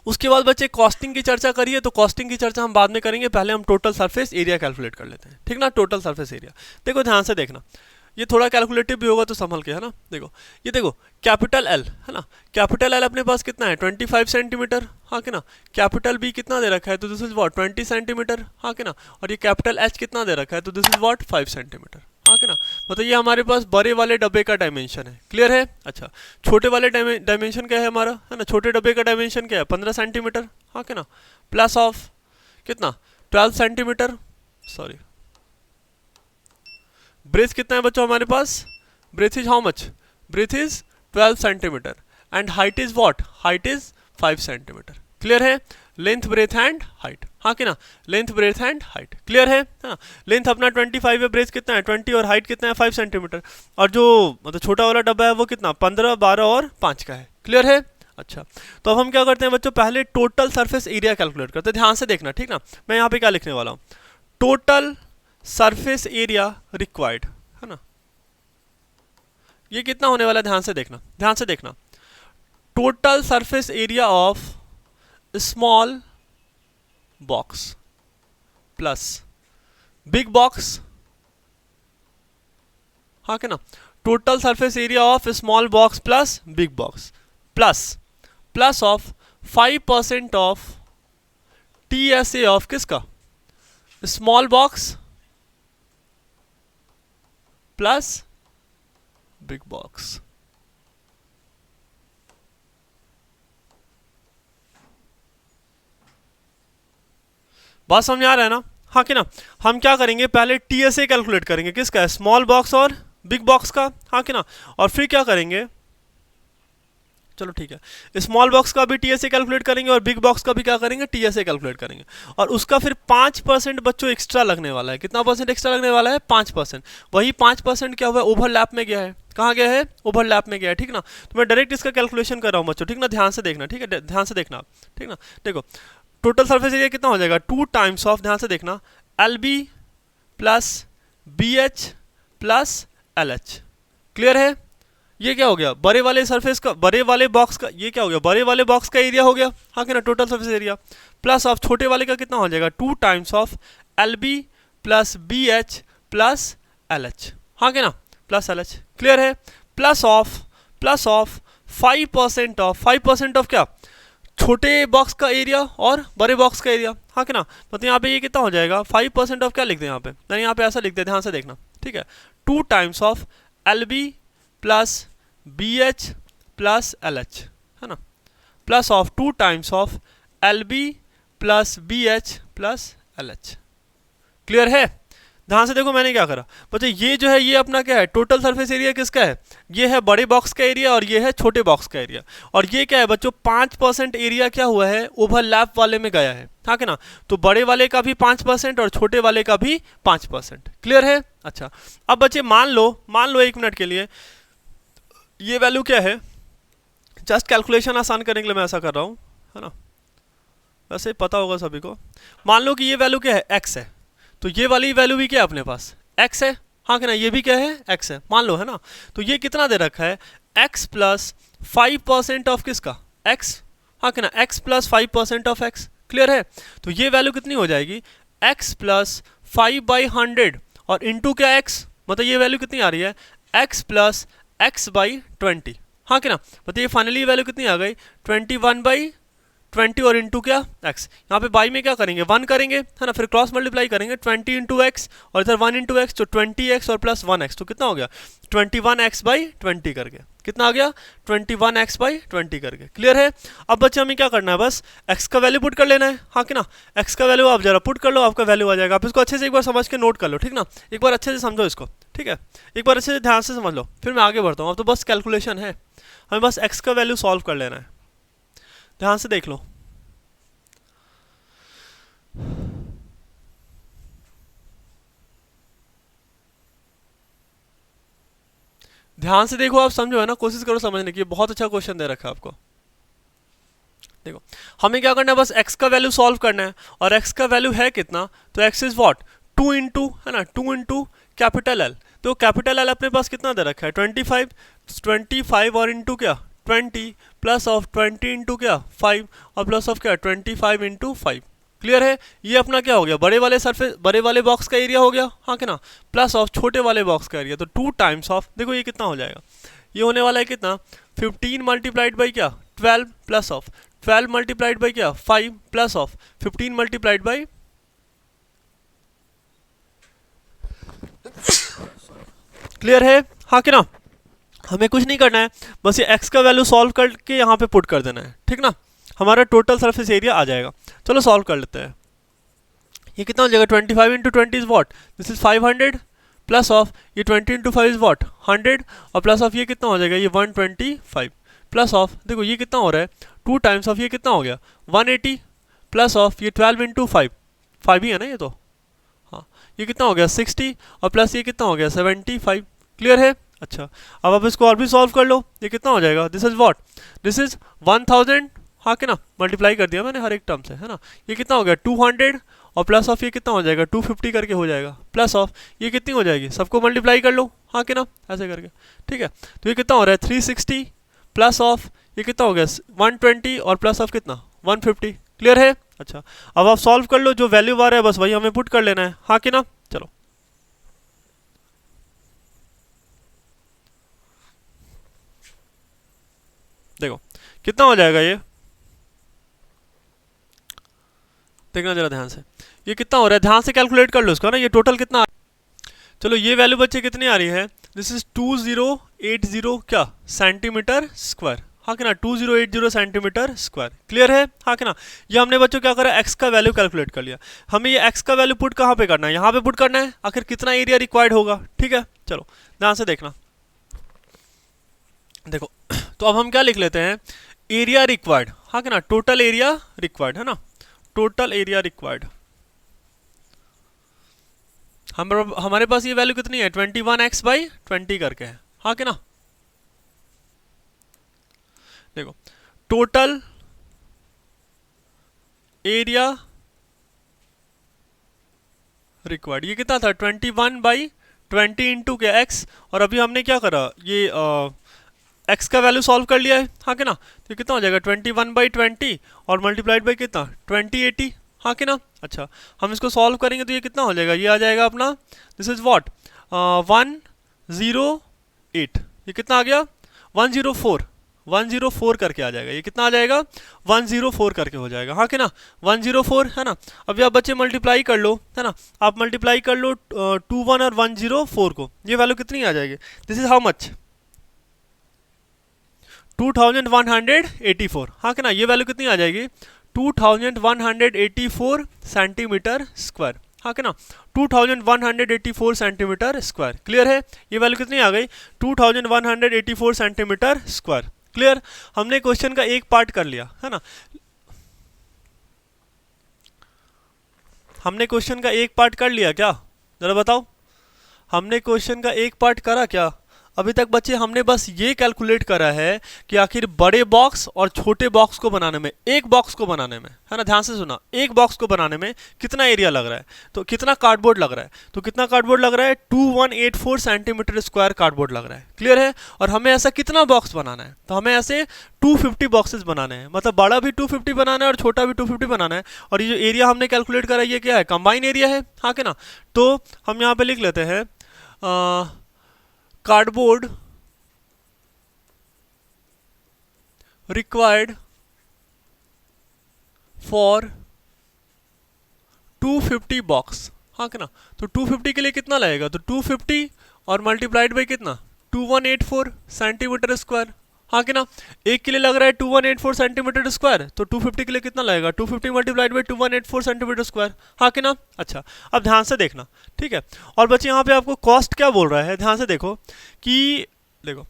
उसके बाद बच्चे कॉस्टिंग की चर्चा करिए। तो कॉस्टिंग की चर्चा हम बाद में करेंगे, पहले हम टोटल सरफेस एरिया कैलकुलेट कर लेते हैं, ठीक ना। टोटल सरफेस एरिया देखो ध्यान से देखना, ये थोड़ा कैलकुलेटिव भी होगा तो संभल के, है ना। देखो ये देखो कैपिटल एल है ना, कैपिटल एल अपने पास कितना है 25 सेंटीमीटर, हाँ कि ना। कैपिटल बी कितना दे रखा है, तो दिस इज व्हाट 20 सेंटीमीटर, हाँ कि ना। और ये कैपिटल एच कितना दे रखा है, तो दिस इज व्हाट 5 सेंटीमीटर, हाँ कि ना। मतलब ये हमारे पास बड़े वाले डब्बे का डायमेंशन है। क्लियर है। अच्छा, छोटे वाले डायमेंशन क्या है हमारा, है ना, छोटे डब्बे का डायमेंशन क्या है 15 सेंटीमीटर, हाँ कि ना। प्लस ऑफ कितना 12 सेंटीमीटर, सॉरी ब्रेथ कितना है बच्चों हमारे पास, breadth is how much, breadth is 12 centimetre and height is what, height is 5 centimetre. Clear है, लेंथ ब्रेथ एंड हाइट, हाँ कि ना, length breadth and height. Clear है ना। लेंथ अपना 25 है, ब्रेथ कितना है 20 और हाइट कितना है 5 सेंटीमीटर, और जो मतलब छोटा वाला डब्बा है वो कितना 15, 12 और 5 का है। क्लियर है। अच्छा, तो अब हम क्या करते हैं बच्चों, पहले टोटल सरफेस एरिया कैलकुलेट करते हैं। ध्यान से देखना, ठीक ना। मैं यहाँ पे क्या लिखने वाला हूँ, टोटल सरफेस एरिया रिक्वायर्ड, है ना। ये कितना होने वाला है, ध्यान से देखना, ध्यान से देखना। Total surface area of small box plus big box, हाँ क्या ना। Total surface area of small box plus big box plus of 5% of TSA of किसका, small box plus big box. बात समझ आ रहा है ना, हाँ कि ना। हम क्या करेंगे, पहले TSA कैलकुलेट करेंगे किसका, स्मॉल बॉक्स और बिग बॉक्स का, हाँ कि ना। और फिर क्या करेंगे, चलो ठीक है, स्मॉल बॉक्स का भी TSA कैलकुलेट करेंगे और बिग बॉक्स का भी क्या करेंगे, TSA कैलकुलेट करेंगे। और उसका फिर 5% बच्चों एक्स्ट्रा लगने वाला है। कितना परसेंट एक्स्ट्रा लगने वाला है, 5%। वही 5% क्या हुआ है, ओवरलैप में गया है। कहाँ गया है, ओवरलैप में गया है, ठीक ना। तो मैं डायरेक्ट इसका कैलकुलेशन कर रहा हूँ बच्चों, ठीक ना। ध्यान से देखना, ठीक है, ध्यान से देखना, ठीक ना। देखो टोटल सरफेस एरिया कितना हो जाएगा, 2 टाइम्स ऑफ, ध्यान से देखना, LB plus BH plus LH। Clear है। ये क्या हो गया, बड़े वाले सरफेस का, बड़े वाले बॉक्स का, ये क्या हो गया, बड़े वाले बॉक्स का एरिया हो गया, हाँ कि ना, total surface area. Plus of छोटे वाले का कितना हो जाएगा, 2 times of LB plus BH plus LH, हाँ कि ना, प्लस LH। क्लियर है। प्लस ऑफ 5% ऑफ 5% ऑफ क्या, छोटे बॉक्स का एरिया और बड़े बॉक्स का एरिया, हाँ कि ना। मतलब यहाँ पे ये कितना हो जाएगा, 5% ऑफ क्या लिखते हैं यहाँ पे, नहीं यहाँ पे ऐसा लिखते हैं, ध्यान से देखना, ठीक है। 2 times of LB plus BH plus LH, है ना, plus of 2 times of LB plus BH plus LH। Clear है। ध्यान से देखो मैंने क्या करा बच्चे, ये जो है ये अपना क्या है, टोटल सरफेस एरिया किसका है, ये है बड़े बॉक्स का एरिया और ये है छोटे बॉक्स का एरिया। और ये क्या है बच्चों, 5% एरिया क्या हुआ है, ओवरलैप वाले में गया है, हाँ कि ना। तो बड़े वाले का भी 5% और छोटे वाले का भी 5%। क्लियर है। अच्छा, अब बच्चे मान लो 1 मिनट के लिए ये वैल्यू क्या है, जस्ट कैलकुलेशन आसान करने के लिए मैं ऐसा कर रहा हूँ, है ना। वैसे पता होगा सभी को। मान लो कि ये वैल्यू क्या है, x है, तो ये वाली वैल्यू भी क्या है अपने पास, x है, हाँ कि ना। ये भी क्या है, x है, मान लो, है ना। तो ये कितना दे रखा है, x प्लस 5% ऑफ किसका, x, हाँ कि ना, x plus 5% of x। Clear है। तो ये वैल्यू कितनी हो जाएगी, x प्लस 5/100 और इंटू क्या x, मतलब ये वैल्यू कितनी आ रही है, x प्लस x/20, हाँ कि ना। मतलब ये फाइनली वैल्यू कितनी आ गई, 21/20 और इंटू क्या x। यहाँ पे बाई में क्या करेंगे, 1 करेंगे, है ना, फिर क्रॉस मल्टीप्लाई करेंगे 20 इंटू एक्स और इधर 1 इंटू एक्स, तो 20x और प्लस 1x, तो कितना हो गया 21x/20 करके, कितना आ गया 21x/20 करके। क्लियर है। अब बच्चे हमें क्या करना है, बस x का वैल्यू पुट कर लेना है, हाँ कि ना। x का वैल्यू आप जरा पुट कर लो, आपका वैल्यू आ जाएगा। आप इसको अच्छे से एक बार समझ के नोट कर लो, ठीक ना। एक बार अच्छे से समझो इसको, ठीक है, एक बार अच्छे से ध्यान से समझ लो, फिर मैं आगे बढ़ता हूँ। अब तो बस कैलकुलेशन है, हमें बस x का वैल्यू सॉल्व कर लेना है। ध्यान से देख लो, ध्यान से देखो, आप समझो, है ना, कोशिश करो समझने की। बहुत अच्छा क्वेश्चन दे रखा है आपको, देखो हमें क्या करना है, बस x का वैल्यू सॉल्व करना है, और x का वैल्यू है कितना, तो x इज व्हाट 2 इंटू, है ना, 2 इंटू कैपिटल L। तो कैपिटल L अपने पास कितना दे रखा है 25, 25 और इंटू क्या 20 प्लस ऑफ 20 इंटू क्या 5 और प्लस ऑफ क्या 25 इंटू 5। क्लियर है, ये अपना क्या हो गया, बड़े वाले सरफेस, बड़े वाले बॉक्स का एरिया हो गया, हाँ कि ना, प्लस ऑफ छोटे वाले बॉक्स का एरिया, तो 2 टाइम्स ऑफ, देखो ये कितना हो जाएगा, ये होने वाला है कितना 15 मल्टीप्लाइड बाई क्या 12 प्लस ऑफ 12 मल्टीप्लाइड बाई क्या 5 plus of 15 multiplied by, clear है, हाँ कि ना। हमें कुछ नहीं करना है, बस ये x का वैल्यू सॉल्व करके यहाँ पे पुट कर देना है, ठीक ना, हमारा टोटल सरफेस एरिया आ जाएगा। चलो सॉल्व कर लेते हैं, ये कितना हो जाएगा 25 into 20 is what, this is 500 plus of ये 20 इंटू 5 इज वॉट 100 और प्लस ऑफ ये कितना हो जाएगा ये 125 प्लस ऑफ, देखो ये कितना हो रहा है 2 टाइम्स ऑफ ये कितना हो गया 180 प्लस ऑफ ये 12 इंटू 5 ही है ना ये तो, हाँ ये कितना हो गया 60 और प्लस ये कितना हो गया 75। क्लियर है, अच्छा अब आप इसको और भी सॉल्व कर लो, ये कितना हो जाएगा this is what, this is 1000, हाँ कि ना, मल्टीप्लाई कर दिया मैंने हर एक टर्म से, है ना, ये कितना हो गया 200 और प्लस ऑफ ये कितना हो जाएगा 250 करके हो जाएगा, प्लस ऑफ ये कितनी हो जाएगी, सबको मल्टीप्लाई कर लो, हाँ कि ना, ऐसे करके, ठीक है। तो ये कितना हो रहा है 360 प्लस ऑफ ये कितना हो गया 120 और प्लस ऑफ कितना 150। क्लियर है, अच्छा अब आप सॉल्व कर लो, जो वैल्यू आ रहा है बस वही हमें पुट कर लेना है, हाँ कि ना। चलो देखो कितना हो जाएगा ये, देखना जरा ध्यान से, ये कितना हो रहा है, ध्यान से कैलकुलेट कर लो इसको ना, ये टोटल कितना, चलो ये वैल्यू बच्चे कितनी आ रही है, दिस इज 2080 क्या सेंटीमीटर स्क्वायर, हाँ कि ना 2080 सेंटीमीटर स्क्वायर। क्लियर है, हाँ कि ना। ये हमने बच्चों क्या करा, एक्स का वैल्यू कैलकुलेट कर लिया, हमें ये एक्स का वैल्यू पुट कहाँ पे करना है, यहाँ पे पुट करना है, आखिर कितना एरिया रिक्वायर्ड होगा, ठीक है। चलो ध्यान से देखना, देखो तो अब हम क्या लिख लेते हैं, एरिया रिक्वायर्ड, हाँ कि ना, टोटल एरिया रिक्वायर्ड, है ना, टोटल एरिया रिक्वायर्ड। हमारे पास ये वैल्यू कितनी है 21x बाई 20 करके है, हाँ कि ना। देखो टोटल एरिया रिक्वायर्ड ये कितना था 21 बाई 20 इंटू के एक्स, और अभी हमने क्या करा, ये एक्स का वैल्यू सॉल्व कर लिया है, हाँ कि ना। तो कितना हो जाएगा 21 बाई 20 और मल्टीप्लाइड बाई कितना 2080, हाँ कि ना। अच्छा हम इसको सॉल्व करेंगे तो ये कितना हो जाएगा, ये आ जाएगा अपना दिस इज व्हाट 108, ये कितना आ गया 104 करके आ जाएगा, ये कितना आ जाएगा 104 करके हो जाएगा, हाँ कि ना 104, है ना। अभी आप बच्चे मल्टीप्लाई कर लो, है ना, आप मल्टीप्लाई कर लो 21 और 104 को, ये वैल्यू कितनी आ जाएगी, दिस इज हाउ मच 2184, हाँ कि ना, ये वैल्यू कितनी आ जाएगी 2184 सेंटीमीटर स्क्वायर, हाँ कि ना 2184 सेंटीमीटर स्क्वायर। क्लियर है, ये वैल्यू कितनी आ गई 2184 सेंटीमीटर स्क्वायर। क्लियर, हमने क्वेश्चन का एक पार्ट कर लिया, है ना, हमने क्वेश्चन का एक पार्ट कर लिया क्या, जरा बताओ, हमने क्वेश्चन का एक पार्ट करा क्या। अभी तक बच्चे हमने बस ये कैलकुलेट करा है कि आखिर बड़े बॉक्स और छोटे बॉक्स को बनाने में, एक बॉक्स को बनाने में, है ना, ध्यान से सुना, एक बॉक्स को बनाने में कितना एरिया लग रहा है, तो कितना कार्डबोर्ड लग रहा है, तो कितना कार्डबोर्ड लग रहा है 2184 सेंटीमीटर स्क्वायर कार्डबोर्ड लग रहा है। क्लियर है, और हमें ऐसा कितना बॉक्स बनाना है, तो हमें ऐसे 250 बॉक्सेस बनाने हैं, मतलब बड़ा भी 250 बनाना है और छोटा भी 250 बनाना है। और ये जो एरिया हमने कैलकुलेट करा ये क्या है, कंबाइन एरिया है, हाँ कि ना। तो हम यहाँ पे लिख लेते हैं कार्डबोर्ड रिक्वायर्ड फॉर 250 बॉक्स, हाँ कि ना। तो 250 के लिए कितना लगेगा, तो 250 और मल्टीप्लाइड बाई कितना 2184 सेंटीमीटर स्क्वायर, हाँ कि ना। एक के लिए लग रहा है 2184 सेंटीमीटर स्क्वायर, तो 250 के लिए कितना लगेगा 250 मल्टीप्लाइड बाई 2184 सेंटीमीटर स्क्वायर, हाँ कि ना। अच्छा अब ध्यान से देखना, ठीक है। और बच्चे यहाँ पे आपको कॉस्ट क्या बोल रहा है, ध्यान से देखो कि देखो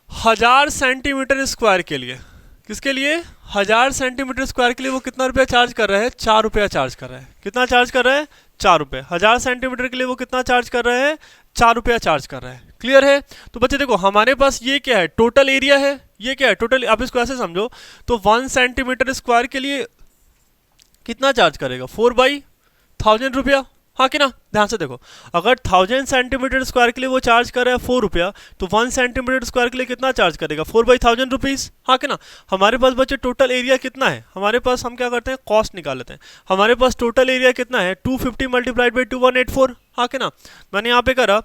1000 सेंटीमीटर स्क्वायर के लिए, किसके लिए 1000 सेंटीमीटर स्क्वायर के लिए वो कितना रुपया चार्ज कर रहा है, 4 रुपया चार्ज कर रहा है। कितना चार्ज कर रहा है 4 रुपये। 1000 सेंटीमीटर के लिए वो कितना चार्ज कर रहा है 4 रुपया चार्ज कर रहा है। क्लियर है। तो बच्चे देखो हमारे पास ये क्या है, टोटल एरिया है, ये क्या है टोटल, आप इसको ऐसे समझो तो 1 सेंटीमीटर स्क्वायर के लिए कितना चार्ज करेगा, 4/1000 रुपया, हाँ कि ना। ध्यान से देखो, अगर 1000 सेंटीमीटर स्क्वायर के लिए वो चार्ज कर रहा है 4 रुपया, तो 1 सेंटीमीटर स्क्वायर के लिए कितना चार्ज करेगा, 4/1000 रुपीज़, हाँ कि ना। हमारे पास बच्चे टोटल एरिया कितना है, हमारे पास हम क्या करते हैं कॉस्ट निकाल लेते हैं। हमारे पास टोटल एरिया कितना है 250 मल्टीप्लाइड बाई 2184, हाँ कि ना। मैंने यहाँ पे करा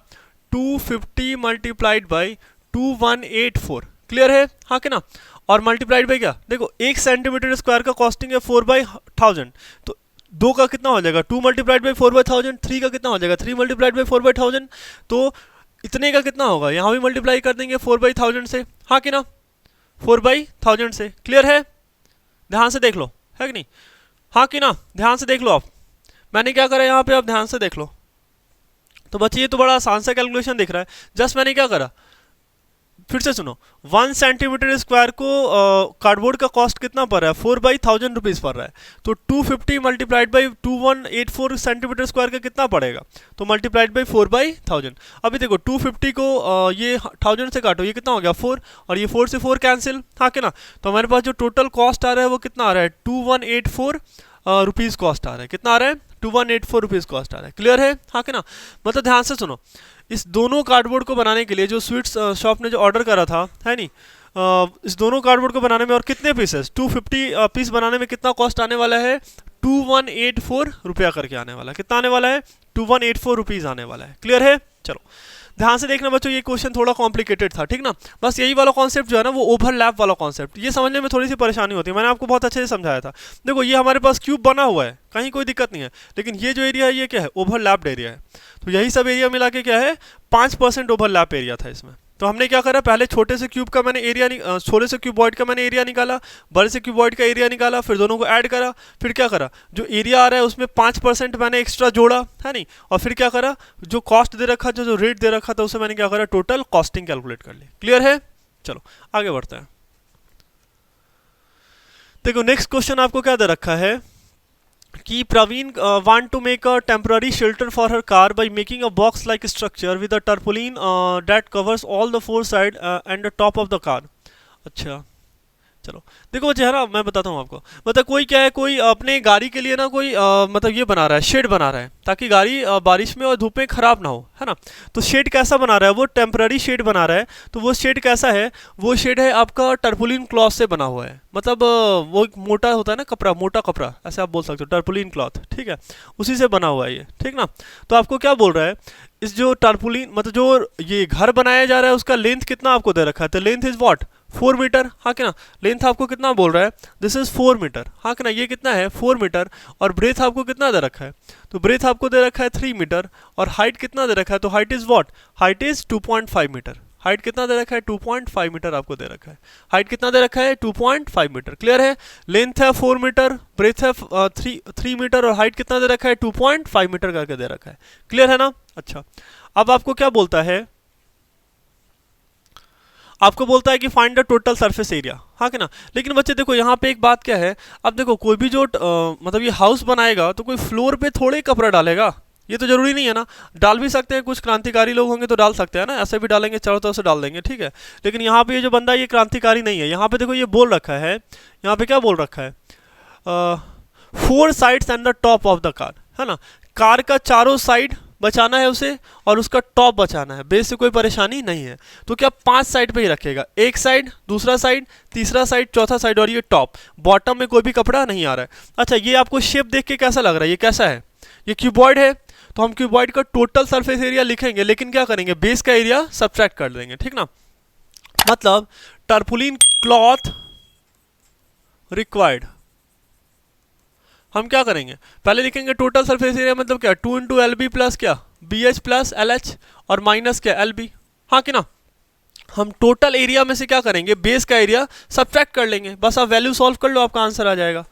250 मल्टीप्लाइड बाई 2184, क्लियर है, हाँ कि ना। और मल्टीप्लाइड बाई क्या, देखो 1 सेंटीमीटर स्क्वायर का कॉस्टिंग है 4/1000, तो 2 का कितना हो जाएगा 2 मल्टीप्लाइड बाई 4/1000, 3 का कितना हो जाएगा 3 मल्टीप्लाइड बाई 4/1000, तो इतने का कितना होगा, यहाँ भी मल्टीप्लाई कर देंगे 4/1000 से, हाँ कि ना, 4/1000 से, क्लियर है। ध्यान से देख लो, है कि नहीं, हाँ कि ना, ध्यान से देख लो आप, मैंने क्या करा यहाँ पे, आप ध्यान से देख लो। तो बच्चे ये तो बड़ा आसान सा कैलकुलेशन दिख रहा है, जस्ट मैंने क्या करा, फिर से सुनो, 1 सेंटीमीटर स्क्वायर को कार्डबोर्ड का कॉस्ट कितना पड़ रहा है 4/1000 रुपीज़ पड़ रहा है, तो 250 मल्टीप्लाइड बाई 2184 सेंटीमीटर स्क्वायर का कितना पड़ेगा, तो मल्टीप्लाइड बाई 4/1000। अभी देखो 250 को ये 1000 से काटो, ये कितना हो गया 4, और ये 4 से 4 कैंसिल, हाँ कि ना। तो हमारे पास जो टोटल कॉस्ट आ रहा है वो कितना आ रहा है 2184 रुपीज़ कॉस्ट आ रहा है, कितना आ रहा है 2184 रुपीज़ कॉस्ट आ रहा है, क्लियर है, हाँ कि ना। मतलब ध्यान से सुनो, इस दोनों कार्डबोर्ड को बनाने के लिए जो स्वीट्स शॉप ने जो ऑर्डर करा था, है नहीं, इस दोनों कार्डबोर्ड को बनाने में और कितने पीसेस 250 पीस बनाने में कितना कॉस्ट आने वाला है 2184 रुपया करके आने वाला है, कितना आने वाला है 2184 रुपीज़ आने वाला है, क्लियर है। चलो ध्यान से देखना बच्चों, ये क्वेश्चन थोड़ा कॉम्प्लिकेटेड था, ठीक ना। बस यही वाला कॉन्सेप्ट जो है ना वो ओवरलैप वाला कॉन्सेप्ट, ये समझने में थोड़ी सी परेशानी होती है, मैंने आपको बहुत अच्छे से समझाया था। देखो ये हमारे पास क्यूब बना हुआ है, कहीं कोई दिक्कत नहीं है, लेकिन ये जो एरिया है ये क्या है ओवरलैप्ड एरिया है, तो यही सब एरिया मिला के क्या है 5% ओवरलैप एरिया था इसमें। तो हमने क्या करा, पहले छोटे से क्यूब का मैंने एरिया छोटे से क्यूबॉइड का मैंने एरिया निकाला, बड़े से क्यूबॉइड का एरिया निकाला, फिर दोनों को ऐड करा, फिर क्या करा जो एरिया आ रहा है उसमें 5% मैंने एक्स्ट्रा जोड़ा, है नहीं, और फिर क्या करा जो कॉस्ट दे रखा जो रेट दे रखा था उसे मैंने क्या करा टोटल कॉस्टिंग कैलकुलेट कर ली, क्लियर है। चलो आगे बढ़ते हैं। देखो नेक्स्ट क्वेश्चन आपको क्या दे रखा है कि Praveen want to make a temporary shelter for her car by making a box like structure with a tarpaulin that covers all the 4 side and the top of the car. अच्छा चलो देखो बच्चे है ना, मैं बताता हूँ आपको, मतलब कोई क्या है, कोई अपने गाड़ी के लिए ना कोई मतलब ये बना रहा है, शेड बना रहा है ताकि गाड़ी बारिश में और धूप में ख़राब ना हो, है ना। तो शेड कैसा बना रहा है, वो टेम्पररी शेड बना रहा है। तो वो शेड कैसा है, वो शेड है आपका टर्पोलिन क्लॉथ से बना हुआ है, मतलब वो एक मोटा होता है ना कपड़ा, मोटा कपड़ा ऐसे आप बोल सकते हो, टर्पोलिन क्लॉथ, ठीक है, उसी से बना हुआ है ये, ठीक ना। तो आपको क्या बोल रहा है, इस जो टर्पोलिन मतलब जो ये घर बनाया जा रहा है उसका लेंथ कितना आपको दे रखा है, तो लेंथ इज व्हाट 4 मीटर, हाँ कि ना। लेंथ आपको कितना बोल रहा है, दिस इज 4 मीटर, हाँ कि ना, ये कितना है 4 मीटर, और ब्रेथ आपको कितना दे रखा है, तो ब्रेथ आपको दे रखा है 3 मीटर, और हाइट कितना दे रखा है, तो height is what, height is 2.5 metre, height कितना दे रखा है 2.5 मीटर आपको दे रखा है, हाइट कितना दे रखा है 2.5 मीटर, क्लियर है। लेंथ है 4 मीटर, ब्रेथ है 3 मीटर, और हाइट कितना दे रखा है 2.5 मीटर करके दे रखा है, क्लियर है ना। अच्छा अब आपको क्या बोलता है, आपको बोलता है कि find the total surface area, हाँ कि ना। लेकिन बच्चे देखो यहाँ पे एक बात क्या है, अब देखो कोई भी जो मतलब ये हाउस बनाएगा तो कोई फ्लोर पे थोड़े कपड़ा डालेगा, ये तो जरूरी नहीं है ना, डाल भी सकते हैं, कुछ क्रांतिकारी लोग होंगे तो डाल सकते हैं ना, ऐसे भी डालेंगे चारों तरफ से डाल देंगे, ठीक है। लेकिन यहाँ पे ये जो बंदा ये क्रांतिकारी नहीं है, यहाँ पे देखो ये बोल रखा है, यहाँ पे क्या बोल रखा है 4 sides and the top of the car, है ना। कार का चारों साइड बचाना है उसे और उसका टॉप बचाना है, बेस से कोई परेशानी नहीं है। तो क्या 5 साइड पे ही रखेगा, एक साइड, दूसरा साइड, तीसरा साइड, चौथा साइड, और ये टॉप, बॉटम में कोई भी कपड़ा नहीं आ रहा है। अच्छा ये आपको शेप देख के कैसा लग रहा है, ये कैसा है, ये क्यूबॉइड है, तो हम क्यूबॉइड का टोटल सरफेस एरिया लिखेंगे, लेकिन क्या करेंगे बेस का एरिया सब्ट्रैक्ट कर देंगे, ठीक ना। मतलब टर्पोलिन क्लॉथ रिक्वायर्ड, हम क्या करेंगे पहले लिखेंगे टोटल सरफेस एरिया, मतलब क्या 2 इंटू एल बी प्लस क्या B H plus L H, और माइनस क्या एल बी, हाँ कि ना। हम टोटल एरिया में से क्या करेंगे बेस का एरिया सब्ट्रैक्ट कर लेंगे, बस आप वैल्यू सॉल्व कर लो आपका आंसर आ जाएगा।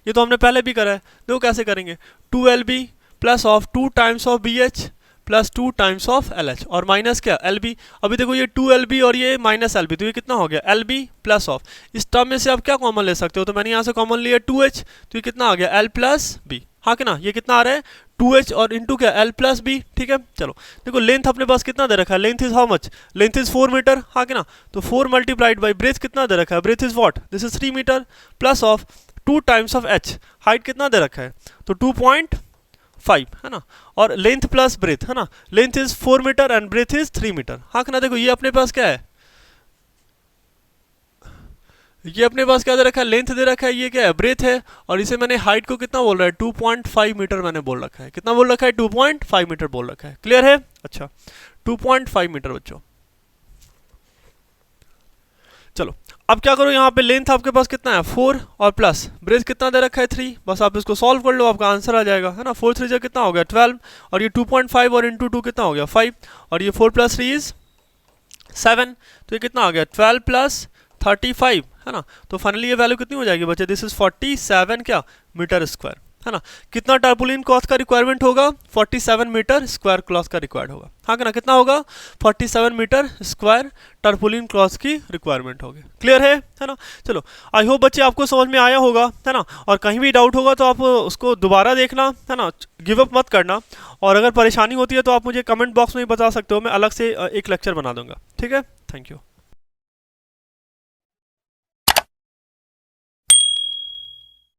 ये तो हमने पहले भी करा है, देखो कैसे करेंगे 2 L B plus of 2 times of B H plus 2 times of L H, और माइनस क्या एल बी। अभी देखो ये 2 एल बी और ये माइनस एल बी, तो ये कितना हो गया एल बी प्लस ऑफ, इस टर्म में से आप क्या कॉमन ले सकते हो, तो मैंने यहाँ से कॉमन लिया 2 एच, तो ये कितना आ गया एल प्लस बी, हाँ कि ना। ये कितना आ रहा है 2h और इंटू क्या l प्लस बी, ठीक है। चलो देखो लेंथ अपने पास कितना दे रखा है, length is how much, length is 4 metre, हाँ कि ना, तो 4 मल्टीप्लाइड बाई ब्रेथ कितना दे रखा है, breadth is what, this is 3 metre plus of 2 times of h, height कितना दे रखा है, तो 2.5 है ना, और लेंथ प्लस ब्रेथ है ना, length is 4 metre and breadth is 3 metre, हाँ कि ना। देखो ये अपने पास क्या है, ये अपने पास क्या दे रखा है, लेंथ दे रखा है, ये क्या है, ब्रेथ है, और इसे मैंने हाइट को कितना बोल रहा है, 2.5 मीटर मैंने बोल रखा है, कितना बोल रखा है, 2.5 मीटर बोल रखा है, क्लियर है। अच्छा 2.5 मीटर बच्चों। चलो अब क्या करो, यहाँ पे लेंथ आपके पास कितना है 4 और प्लस ब्रेथ कितना दे रखा है 3, बस आप इसको सॉल्व कर लो, आपका आंसर आ जाएगा, है ना। 4 3 कितना हो गया 12, और ये 2.5 और इंटू 2 कितना हो गया 5, और ये 4 प्लस 3 इज 7, तो ये कितना आ गया 12 प्लस 35, है ना। तो फाइनली ये वैल्यू कितनी हो जाएगी बच्चे, दिस इज 47 क्या मीटर स्क्वायर, है ना। कितना टर्पुलिन क्लॉथ का रिक्वायरमेंट होगा, 47 मीटर स्क्वायर क्लॉथ का रिक्वायर्ड होगा, हाँ कि ना, कितना होगा 47 मीटर स्क्वायर टर्पुलिन क्लॉथ की रिक्वायरमेंट होगी, क्लियर है ना। चलो आई होप बच्चे आपको समझ में आया होगा, है ना, और कहीं भी डाउट होगा तो आप उसको दोबारा देखना, है ना, गिव अप मत करना, और अगर परेशानी होती है तो आप मुझे कमेंट बॉक्स में ही बता सकते हो, मैं अलग से एक लेक्चर बना दूंगा, ठीक है। Thank you.